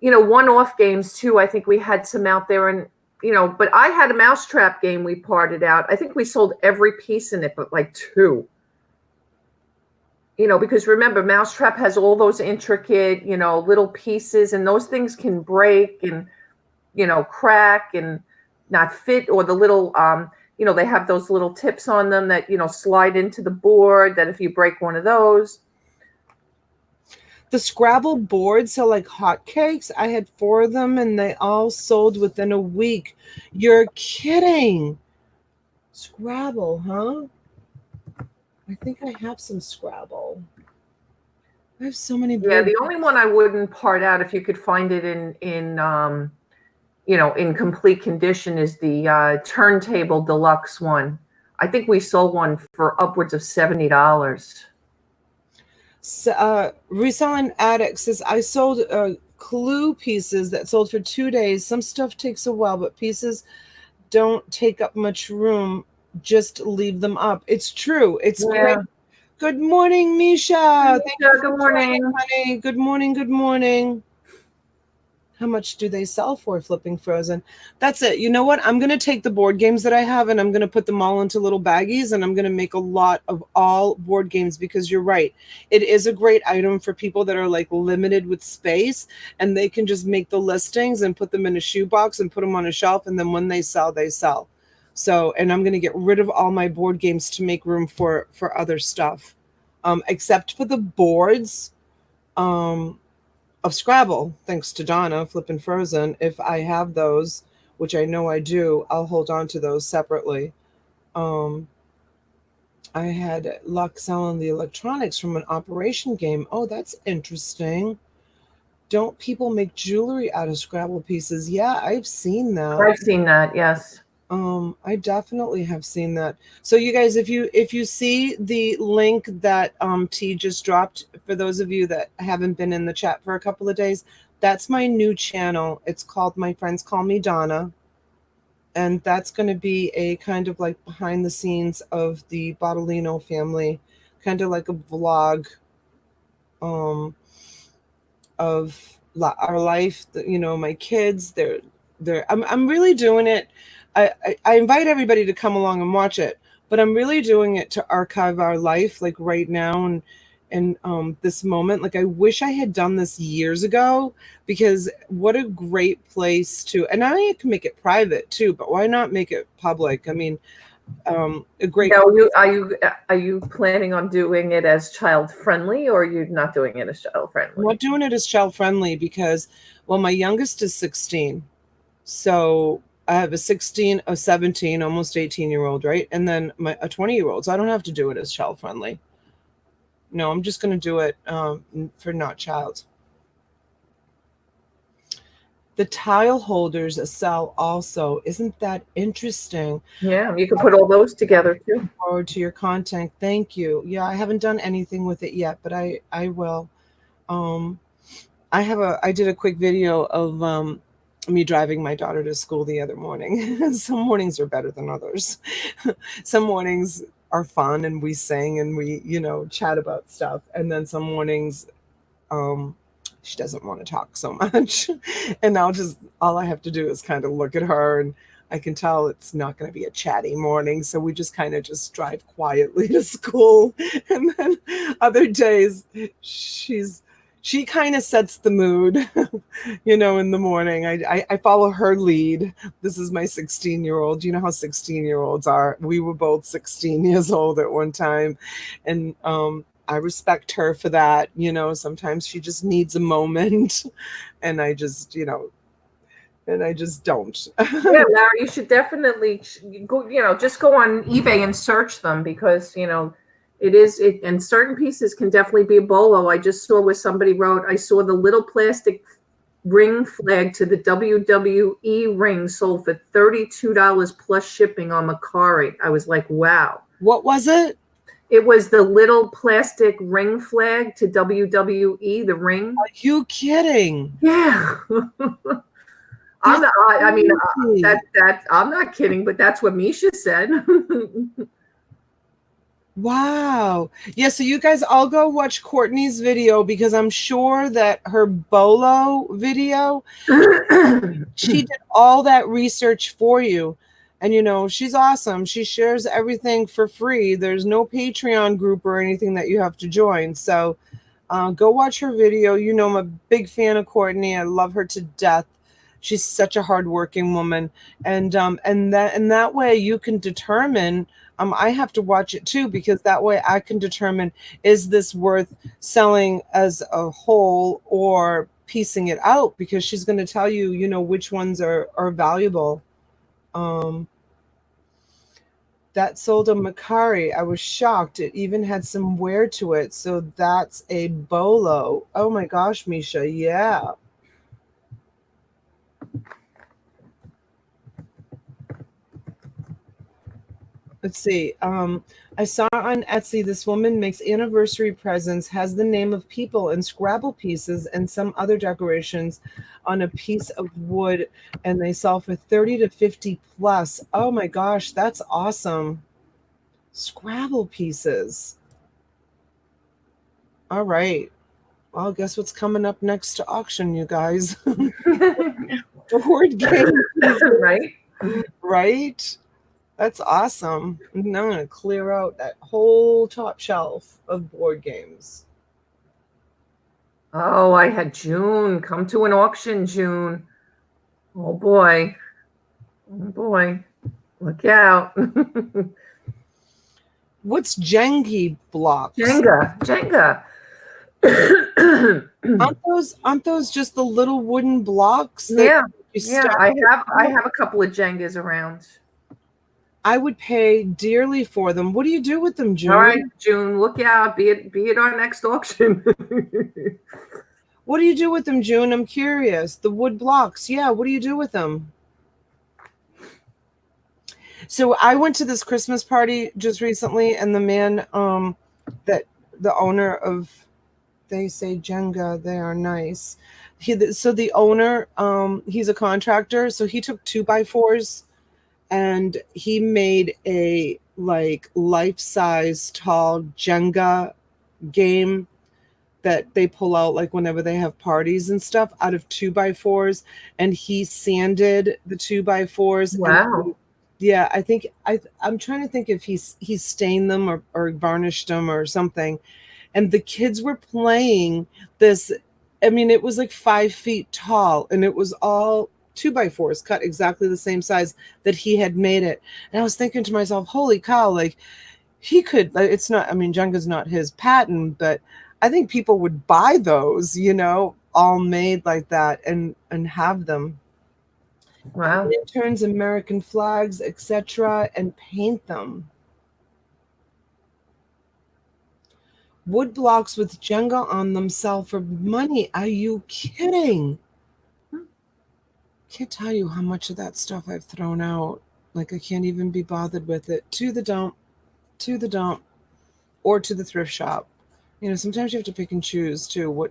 one-off games too. I think we had some out there, and but I had a mousetrap game we parted out. I think we sold every piece in it, but like 2. Because remember, mousetrap has all those intricate, little pieces, and those things can break and, crack and not fit, or the little, they have those little tips on them that, slide into the board, that if you break one of those. The Scrabble boards sell like hotcakes. I had 4 of them and they all sold within a week. You're kidding. Scrabble, huh? I think I have some Scrabble. I have so many. Yeah, the only one I wouldn't part out if you could find it in complete condition is the turntable deluxe one. I think we sold one for upwards of $70. So, Reselling Addict says, I sold Clue pieces that sold for 2 days. Some stuff takes a while, but pieces don't take up much room. Just leave them up. It's true. It's great. Good morning, Misha. Good morning, honey. Good morning. Good morning. How much do they sell for, Flipping Frozen? That's it. You know what? I'm going to take the board games that I have and I'm going to put them all into little baggies, and I'm going to make a lot of all board games, because you're right. It is a great item for people that are like limited with space, and they can just make the listings and put them in a shoebox and put them on a shelf. And then when they sell, they sell. So, and I'm going to get rid of all my board games to make room for other stuff, except for the boards. Of Scrabble, thanks to Donna, Flippin' Frozen. If I have those, which I know I do, I'll hold on to those separately. I had luck selling the electronics from an operation game. Oh, that's interesting. Don't people make jewelry out of Scrabble pieces? Yeah, I've seen that. I've seen that. Yes. I definitely have seen that. So you guys, if you see the link that T just dropped, for those of you that haven't been in the chat for a couple of days, that's my new channel. It's called My Friends Call Me Donna. And that's going to be a kind of like behind the scenes of the Bottolino family, kind of like a vlog um, of our life. You know, my kids, I'm really doing it. I invite everybody to come along and watch it, but I'm really doing it to archive our life, like right now and this moment. Like I wish I had done this years ago, because what a great place to, and I can make it private too, but why not make it public? I mean, a great. Now, are you planning on doing it as child friendly, or are you not doing it as child friendly? I'm not doing it as child friendly because, well, my youngest is 16. So I have a 16, a 17, almost 18-year-old, right? And then a 20-year-old. So I don't have to do it as child friendly. No, I'm just going to do it for not child. The tile holders sell also. Isn't that interesting? Yeah, you can put all those together too. Looking forward to your content. Thank you. Yeah, I haven't done anything with it yet, but I will. I did a quick video of me driving my daughter to school the other morning. Some mornings are better than others. Some mornings are fun and we sing and we, chat about stuff. And then some mornings, she doesn't want to talk so much. And all I have to do is kind of look at her, and I can tell it's not going to be a chatty morning. So we just kind of just drive quietly to school. And then other days she kind of sets the mood, in the morning. I follow her lead. This is my 16-year-old. You know how 16-year-olds are. We were both 16 years old at one time. And I respect her for that. Sometimes she just needs a moment. And I just, don't. Yeah, Larry, you should definitely go, just go on eBay and search them, because, and certain pieces can definitely be a bolo. I just saw where somebody wrote, I saw the little plastic ring flag to the WWE ring sold for $32 plus shipping on Macari. I was like, wow. What was it? It was the little plastic ring flag to WWE, the ring. Are you kidding? Yeah. I'm not kidding, but that's what Misha said. Wow. Yeah, so you guys all go watch Courtney's video, because I'm sure that her bolo video, she did all that research for you. And she's awesome. She shares everything for free. There's no Patreon group or anything that you have to join. So go watch her video. I'm a big fan of Courtney. I love her to death. She's such a hardworking woman. And that way you can determine, I have to watch it too, because that way I can determine, is this worth selling as a whole or piecing it out? Because she's going to tell you, which ones are valuable. That sold a Macari. I was shocked. It even had some wear to it. So that's a bolo. Oh my gosh, Misha. Yeah. Let's see. I saw on Etsy, this woman makes anniversary presents, has the name of people and Scrabble pieces and some other decorations on a piece of wood, and they sell for 30 to 50 plus. Oh my gosh, that's awesome. Scrabble pieces. All right. Well, guess what's coming up next to auction, you guys? Board game. Right? Right? That's awesome. And I'm going to clear out that whole top shelf of board games. Oh, I had June. Come to an auction, June. Oh, boy. Oh, boy. Look out. What's Jenga blocks? Jenga. Aren't those just the little wooden blocks? Yeah. I have a couple of Jengas around. I would pay dearly for them. What do you do with them, June? All right, June, look out. Be it our next auction. What do you do with them, June? I'm curious. The wood blocks. Yeah, what do you do with them? So I went to this Christmas party just recently, and the man that the owner of, they say Jenga, they are nice. So the owner, he's a contractor, so he took 2x4s and he made a like life-size tall Jenga game that they pull out like whenever they have parties and stuff out of 2x4s, and he sanded the 2x4s. Wow. And yeah, I think I'm trying to think if he stained them or varnished them or something. And the kids were playing this. I mean, it was like 5 feet tall, and it was all 2x4s cut exactly the same size that he had made it. And I was thinking to myself, holy cow, like he could, like, it's not, I mean, Jenga's not his patent, but I think people would buy those, all made like that and have them. Wow. Lanterns, American flags, etc., and paint them. Wood blocks with Jenga on them sell for money. Are you kidding? Can't tell you how much of that stuff I've thrown out. Like I can't even be bothered with it. To the dump, or to the thrift shop. Sometimes you have to pick and choose too. What,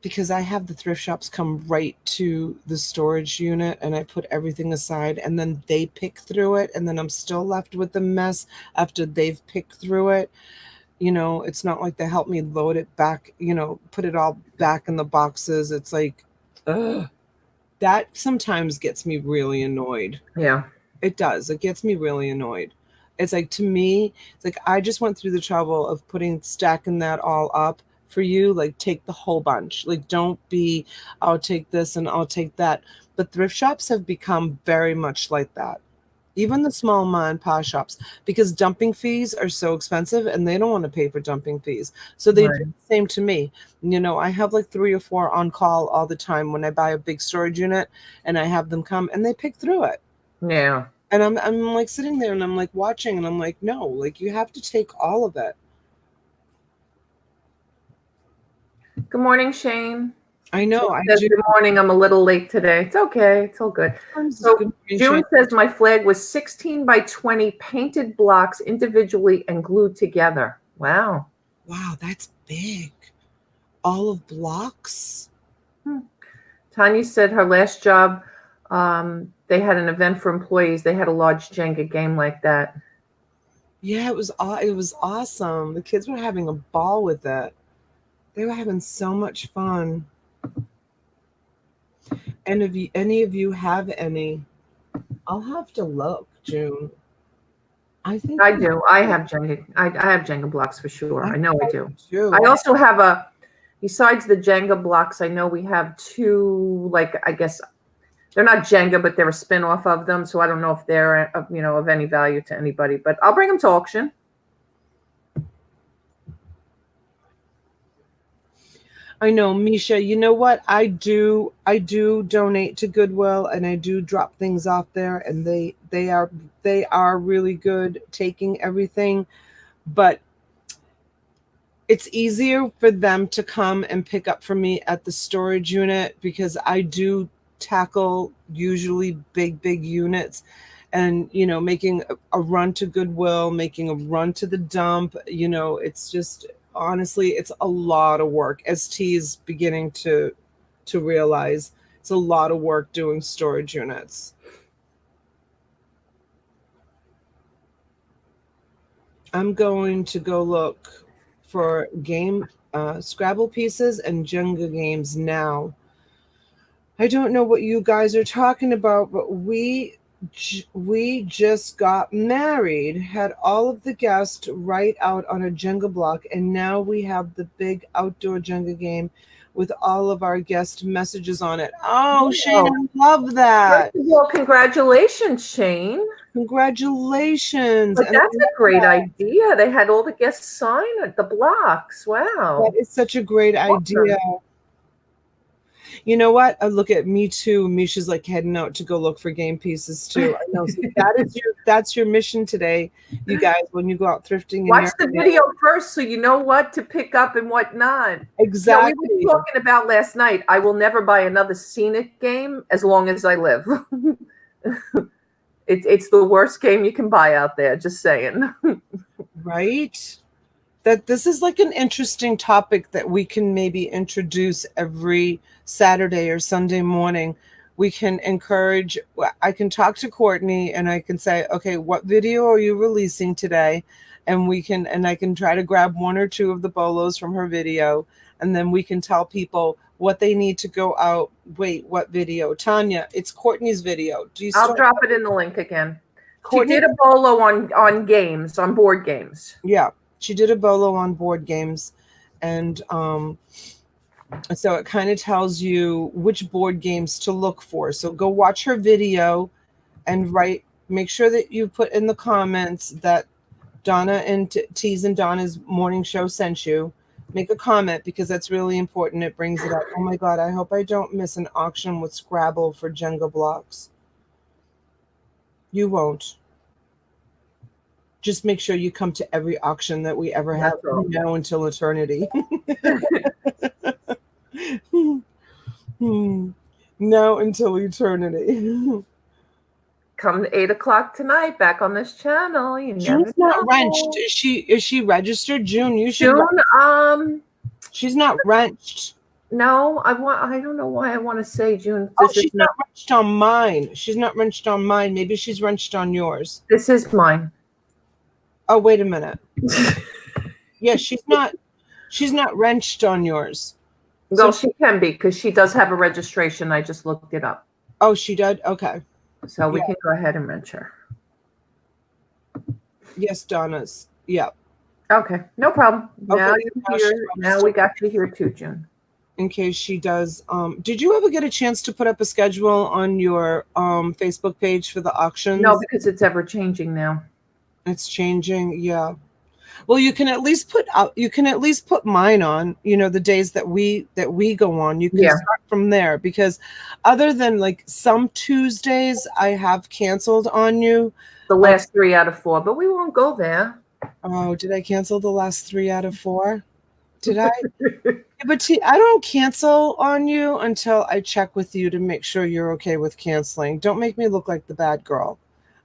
because I have the thrift shops come right to the storage unit and I put everything aside and then they pick through it and then I'm still left with the mess after they've picked through it. It's not like they help me load it back, put it all back in the boxes. It's like, ugh, that sometimes gets me really annoyed. Yeah. It does. It gets me really annoyed. It's like, to me, it's like I just went through the trouble of stacking that all up for you. Like, take the whole bunch. Like, don't be, I'll take this and I'll take that. But thrift shops have become very much like that. Even the small mom and pop shops, because dumping fees are so expensive and they don't want to pay for dumping fees. So they do the same to me. I have like 3 or 4 on call all the time when I buy a big storage unit and I have them come and they pick through it. Yeah. And I'm like sitting there and I'm like watching and I'm like, no, like you have to take all of it. Good morning, Shane. I know. Good morning. I'm a little late today. It's okay. It's all good. So June says my flag was 16 by 20 painted blocks individually and glued together. Wow. Wow, that's big. All of blocks. Tanya said her last job, they had an event for employees. They had a large Jenga game like that. Yeah, it was awesome. The kids were having a ball with it. They were having so much fun. And if any of you have any, I'll have to look, June. I think I do. I have Jenga. I have Jenga blocks for sure. I know I do. Too. I also have besides the Jenga blocks, I know we have 2, like, I guess they're not Jenga, but they're a spin-off of them. So I don't know if they're, of any value to anybody, but I'll bring them to auction. I know, Misha, you know what? I do donate to Goodwill and I do drop things off there and they are really good taking everything, but it's easier for them to come and pick up from me at the storage unit because I do tackle usually big units and, making a run to Goodwill, making a run to the dump, it's just, honestly, it's a lot of work. ST is beginning to realize it's a lot of work doing storage units. I'm going to go look for game Scrabble pieces and Jenga games now. I don't know what you guys are talking about, but we just got married, had all of the guests write out on a Jenga block, and now we have the big outdoor Jenga game with all of our guest messages on it. Oh, Shane, I love that. Well, congratulations, Shane. Congratulations. But that's a great idea. They had all the guests sign the blocks. Wow. That is such a great idea. You know what? I look at me too. Misha's like heading out to go look for game pieces too. I know. So that's your mission today, you guys. When you go out thrifting, in Watch your the video first so you know what to pick up and what not. exactly. We were talking about last night. I will never buy another scenic game as long as I live. It's the worst game you can buy out there. Just saying. Right. That this is like an interesting topic that we can maybe introduce every Saturday or Sunday morning. We can encourage, I can talk to Courtney and I can say, okay, what video are you releasing today? And I can try to grab one or two of the bolos from her video. And then we can tell people what they need to go out. Wait, what video? Tanya, it's Courtney's video. I'll drop it in the link again. Courtney She did a bolo on games, on board games. Yeah. She did a bolo on board games, and so it kind of tells you which board games to look for. So go watch her video and make sure that you put in the comments that Donna and T's and Donna's morning show sent you. Make a comment because that's really important. It brings it up. Oh my God, I hope I don't miss an auction with Scrabble for Jenga blocks. You won't. Just make sure you come to every auction that we ever have from now until eternity. Now until eternity. Come 8 o'clock tonight, back on this channel. June's not wrenched. Is she registered? June, you should. June, she's not wrenched. No, I don't know why I want to say June. She's not wrenched on mine. She's not wrenched on mine. Maybe she's wrenched on yours. This is mine. Oh, wait a minute. Yeah, she's not wrenched on yours. Well, she can be because she does have a registration. I just looked it up. Oh, she did? Okay. So we can go ahead and wrench her. Yes, Donna's. Yeah. Okay, no problem. Okay, now we got you here too, June. In case she does. Did you ever get a chance to put up a schedule on your Facebook page for the auctions? No, because it's ever changing now. It's changing, yeah. Well, you can at least put mine on, the days that we go on. You can start from there because other than like some Tuesdays I have canceled on you. The last 3 out of 4, but we won't go there. Oh, did I cancel the last 3 out of 4? Did I? But I don't cancel on you until I check with you to make sure you're okay with canceling. Don't make me look like the bad girl.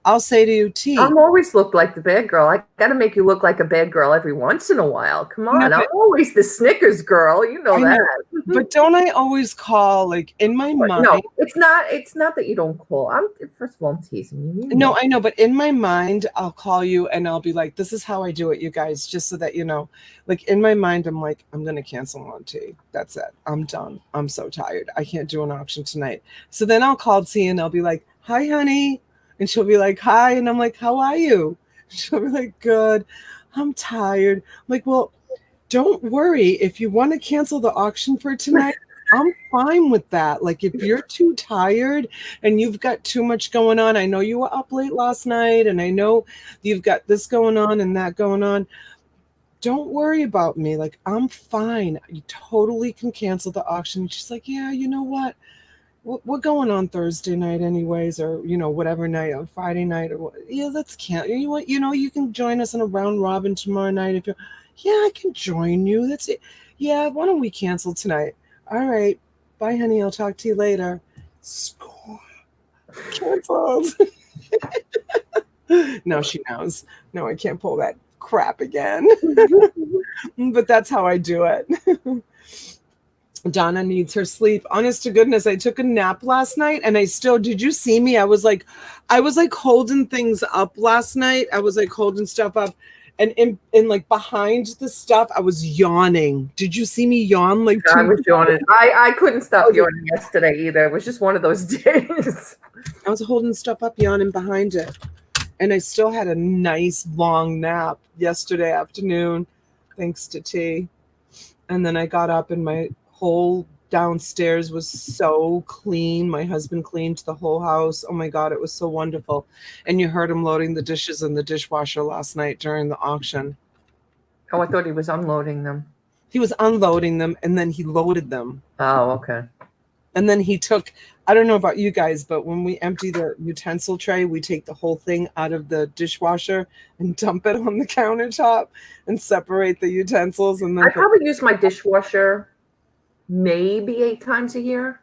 I'll say to you, T. I'm always look like the bad girl. I got to make you look like a bad girl every once in a while. Come on. I'm always the Snickers girl. You know that. But don't I always call, like, in my mind? No, it's not that you don't call. First of all, I'm teasing you. No, I know. But in my mind, I'll call you and I'll be like, this is how I do it, you guys, just so that you know. Like, in my mind, I'm like, I'm going to cancel on T. That's it. I'm done. I'm so tired. I can't do an auction tonight. So then I'll call T and I'll be like, hi, honey. And she'll be like, hi. And I'm like, how are you? She'll be like, good. I'm tired. I'm like, well, don't worry. If you want to cancel the auction for tonight, I'm fine with that. Like, if you're too tired and you've got too much going on, I know you were up late last night and I know you've got this going on and that going on. Don't worry about me. Like, I'm fine. You totally can cancel the auction. She's like, yeah, you know what? We're going on Thursday night anyways, or, whatever night, on Friday night, or yeah, let's cancel. You can join us in a round robin tomorrow night. I can join you. That's it. Yeah, why don't we cancel tonight? All right. Bye, honey. I'll talk to you later. Score. Canceled. No, she knows. No, I can't pull that crap again. But that's how I do it. Donna needs her sleep. Honest to goodness, I took a nap last night and did you see me? I was like holding things up last night. I was like holding stuff up and in like behind the stuff, I was yawning. Did you see me yawn? I was yawning. I couldn't stop yawning yesterday either. It was just one of those days. I was holding stuff up, yawning behind it. And I still had a nice long nap yesterday afternoon, thanks to T. And then I got up and my whole downstairs was so clean. My husband cleaned the whole house. Oh my God, it was so wonderful. And you heard him loading the dishes in the dishwasher last night during the auction. Oh, I thought he was unloading them. He was unloading them and then he loaded them. Oh, okay. And then he took, I don't know about you guys, but when we empty the utensil tray, we take the whole thing out of the dishwasher and dump it on the countertop and separate the utensils. And then I probably use my dishwasher maybe 8 times a year.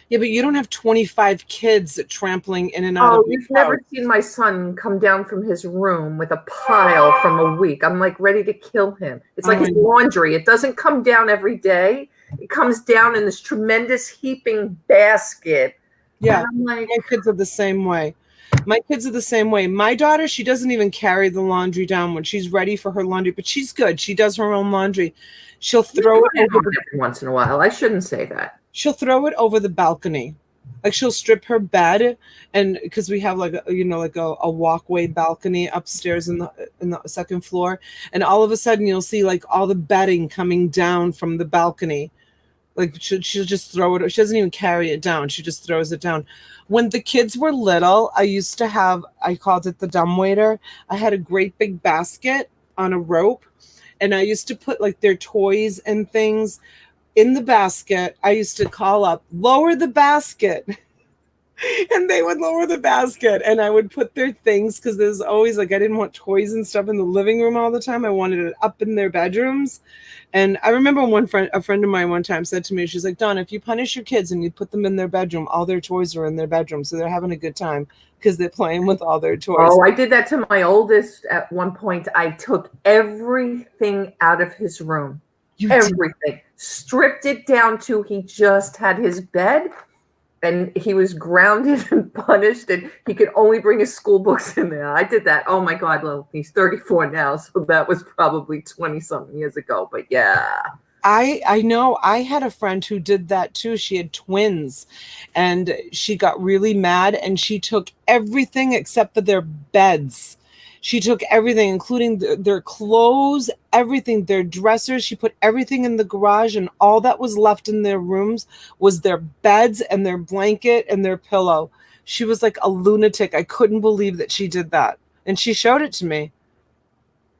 yeah, but you don't have 25 kids trampling in and out Oh, of your you've never house. seen my son come down from his room with a pile from a week. I'm like ready to kill him. It's like his laundry. It doesn't come down every day. It comes down in this tremendous heaping basket. Yeah, and I'm like, my kids are the same way. My kids are the same way. My daughter, she doesn't even carry the laundry down when she's ready for her laundry, but she's good. She does her own laundry. She'll throw it over every once in a while. I shouldn't say that. She'll throw it over the balcony. Like she'll strip her bed, and because we have like a walkway balcony upstairs in the second floor, and all of a sudden you'll see like all the bedding coming down from the balcony. Like she'll just throw it. She doesn't even carry it down. She just throws it down. When the kids were little, I called it the dumbwaiter. I had a great big basket on a rope, and I used to put like their toys and things in the basket. I used to call up, lower the basket. And they would lower the basket, and I would put their things, because there's always like, I didn't want toys and stuff in the living room all the time. I wanted it up in their bedrooms. And I remember a friend of mine one time said to me, she's like, Donna, if you punish your kids and you put them in their bedroom, all their toys are in their bedroom. So they're having a good time because they're playing with all their toys. Oh, I did that to my oldest at one point. I took everything out of his room. Everything. Stripped it down to he just had his bed, and he was grounded and punished, and he could only bring his school books in there. I did that. Oh my God, well, he's 34 now, so that was probably 20-something years ago. But yeah. I know. I had a friend who did that too. She had twins, and she got really mad, and she took everything except for their beds. She took everything, including their clothes, everything, their dressers. She put everything in the garage, and all that was left in their rooms was their beds and their blanket and their pillow. She was like a lunatic. I couldn't believe that she did that. And she showed it to me.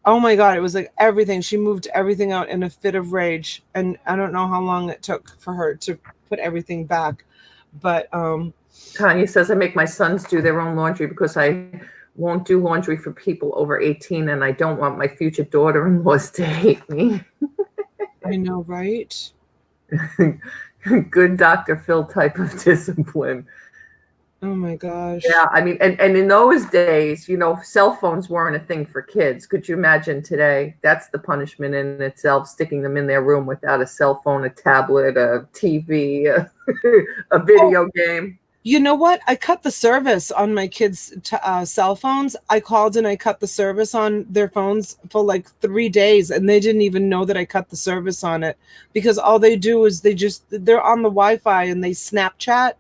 Oh my God, it was like everything. She moved everything out in a fit of rage. And I don't know how long it took for her to put everything back. But Tanya says, I make my sons do their own laundry because I won't do laundry for people over 18, and I don't want my future daughter-in-laws to hate me. I know, right? Good Dr. Phil type of discipline. Oh my gosh. Yeah, I mean, and in those days, cell phones weren't a thing for kids. Could you imagine today? That's the punishment in itself, sticking them in their room without a cell phone, a tablet, a TV, a video game. You know what? I cut the service on my kids' cell phones. I called and I cut the service on their phones for like 3 days, and they didn't even know that I cut the service on it, because all they do is they're on the Wi-Fi and they Snapchat,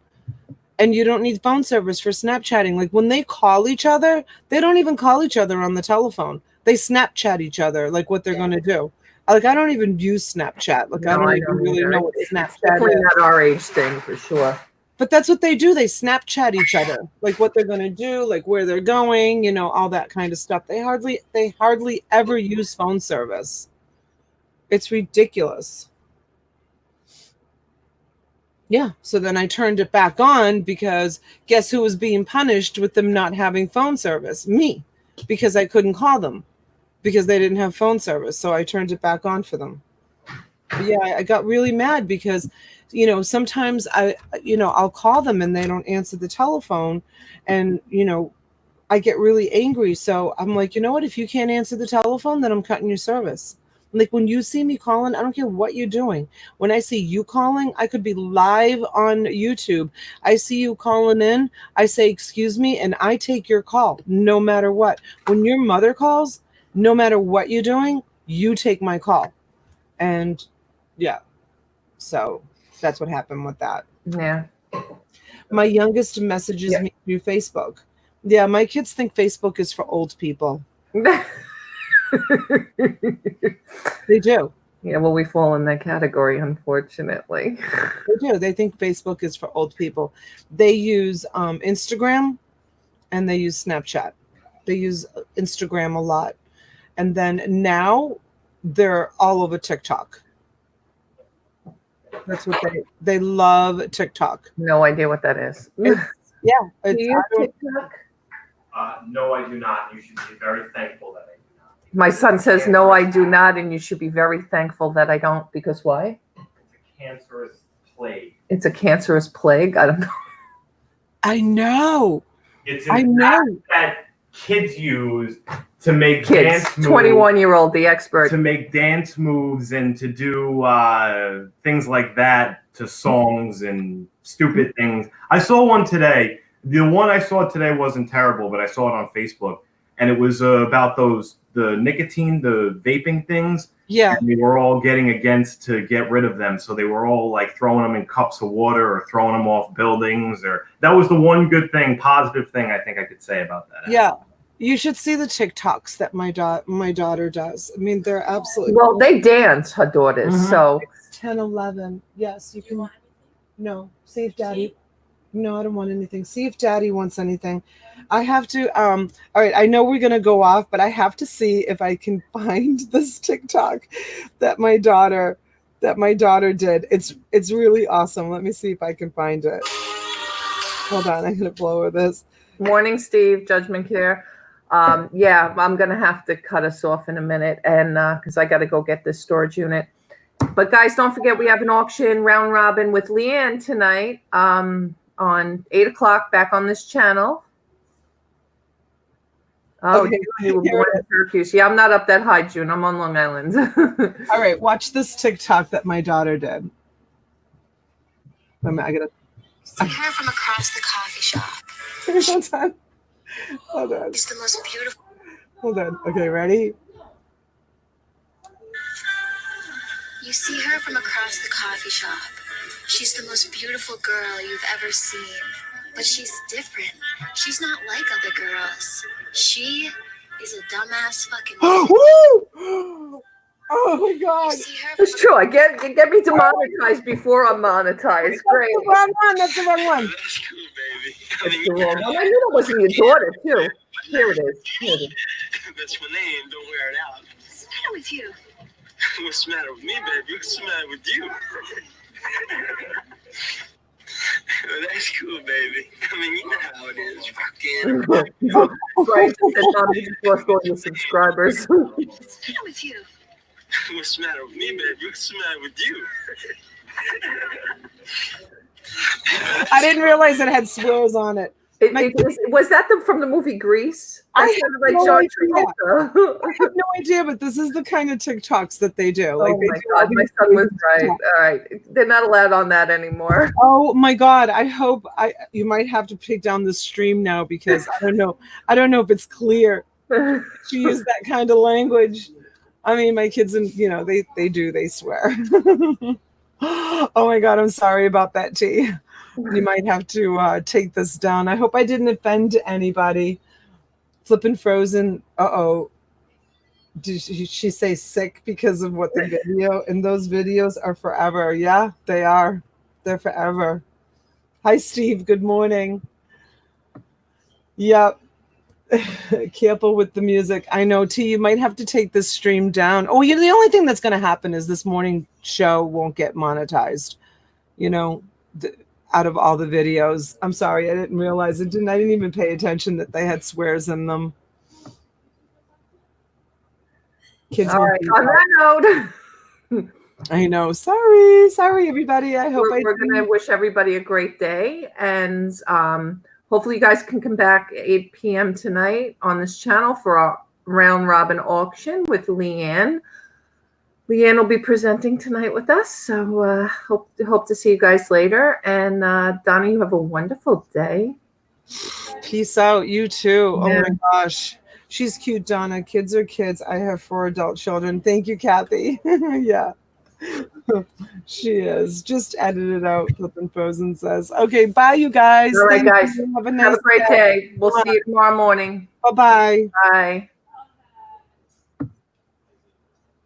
and you don't need phone service for Snapchatting. Like when they call each other, they don't even call each other on the telephone. They Snapchat each other, like what they're going to do. Like I don't even use Snapchat. Like I don't even really know what Snapchat is. Definitely not our age thing for sure. But that's what they do. They Snapchat each other, like what they're going to do, like where they're going, all that kind of stuff. They hardly ever use phone service. It's ridiculous. Yeah. So then I turned it back on, because guess who was being punished with them not having phone service? Me, because I couldn't call them because they didn't have phone service. So I turned it back on for them. But yeah, I got really mad because sometimes I'll call them and they don't answer the telephone, and I get really angry. So I'm like, you know what, if you can't answer the telephone, then I'm cutting your service. Like when you see me calling, I don't care what you're doing. When I see you calling, I could be live on YouTube. I see you calling in, I say, excuse me, and I take your call no matter what. When your mother calls, no matter what you're doing, you take my call. And yeah, so that's what happened with that. Yeah. My youngest messages me through Facebook. Yeah, my kids think Facebook is for old people. They do. Yeah, well, we fall in that category, unfortunately. They do. They think Facebook is for old people. They use Instagram, and they use Snapchat. They use Instagram a lot. And then now they're all over TikTok. That's what they love TikTok. No idea what that is. Yeah. Do you use TikTok? No, I do not. You should be very thankful that I do not. My son says, no, I do not. And you should be very thankful that I don't. Because why? It's a cancerous plague. It's a cancerous plague. I don't know. I know. It's I an know. app that kids use to make Kids, dance moves. 21-year-old, the expert. To make dance moves and to do things like that to songs and stupid things. I saw one today. The one I saw today wasn't terrible, but I saw it on Facebook, and it was about the nicotine, the vaping things. Yeah. And they were all getting against to get rid of them, so they were all like throwing them in cups of water or throwing them off buildings. Or that was the one good thing, positive thing I think I could say about that. Yeah. You should see the TikToks that my daughter does. I mean, they're absolutely Well, they dance, her daughters. Mhm. So 10, 11. Yes, you can. No, see if Daddy. No, I don't want anything. See if Daddy wants anything. I have to. All right, I know we're gonna go off, but I have to see if I can find this TikTok that my daughter did. It's really awesome. Let me see if I can find it. Hold on, I'm gonna blow her this. morning, Steve, Judgment Care. Yeah, I'm gonna have to cut us off in a minute, and because I got to go get this storage unit. But guys, don't forget we have an auction round robin with Leanne tonight. On 8 o'clock back on this channel. Oh, Okay, you were here born it in Syracuse. Yeah, I'm not up that high, June. I'm on Long Island. All right, watch this TikTok that my daughter did. I gotta. See her from across the coffee shop. Hold on. Hold on. She's the most beautiful. Hold on. Okay, ready? You see her from across the coffee shop. She's the most beautiful girl you've ever seen. But she's different. She's not like other girls. She is a dumbass fucking bitch. Woo! Oh my You God. see her It's from true. I get me demonetized before I'm monetized. Great. That's the wrong one. That's the wrong one. That's cool, baby. That's the wrong one. I knew that wasn't your daughter, too. Here it is. Here it is. That's my name. Don't wear it out. What's the matter with you? What's the matter with me, baby? What's the matter with you? That's cool, baby. I mean, you know how it is. Fucking. Right. Said, Mom, you just lost all your subscribers. What's the matter with you? What's the matter with me, baby? What's the matter with you? I didn't realize it had swears on it. Was that from the movie Grease? I That have sounded like no John idea. Travolta. I have no idea, but this is the kind of TikToks that they do. Oh Like, they my do all God, my these son was crazy right. TikToks. All right, they're not allowed on that anymore. Oh my God! I hope you might have to take down the stream now because I don't know. I don't know if it's clear to use that kind of language. I mean, my kids, and they swear. Oh my God! I'm sorry about that, T. You might have to take this down. I hope I didn't offend anybody. Flippin' Frozen. Uh-oh. Did she say sick because of what the video? And those videos are forever. Yeah, they are. They're forever. Hi, Steve. Good morning. Yep. Careful with the music. I know, T, you might have to take this stream down. Oh, the only thing that's going to happen is this morning show won't get monetized. Out of all the videos. I'm sorry, I didn't realize it. I didn't even pay attention that they had swears in them. Kids. All right, on that note, I know. Sorry, everybody. I hope we're going to wish everybody a great day. And hopefully you guys can come back at 8 p.m. tonight on this channel for our round robin auction with Leanne. Leanne will be presenting tonight with us, so hope to see you guys later. And Donna, you have a wonderful day. Peace out. You too. Yeah. Oh my gosh. She's cute, Donna. Kids are kids. I have 4 adult children. Thank you, Kathy. Yeah. She is. Just edit it out, Flippin' Frozen says. Okay, bye, you guys. All right, Thank guys. you. Have a Have a great day. We'll see you tomorrow morning. Bye-bye. Bye.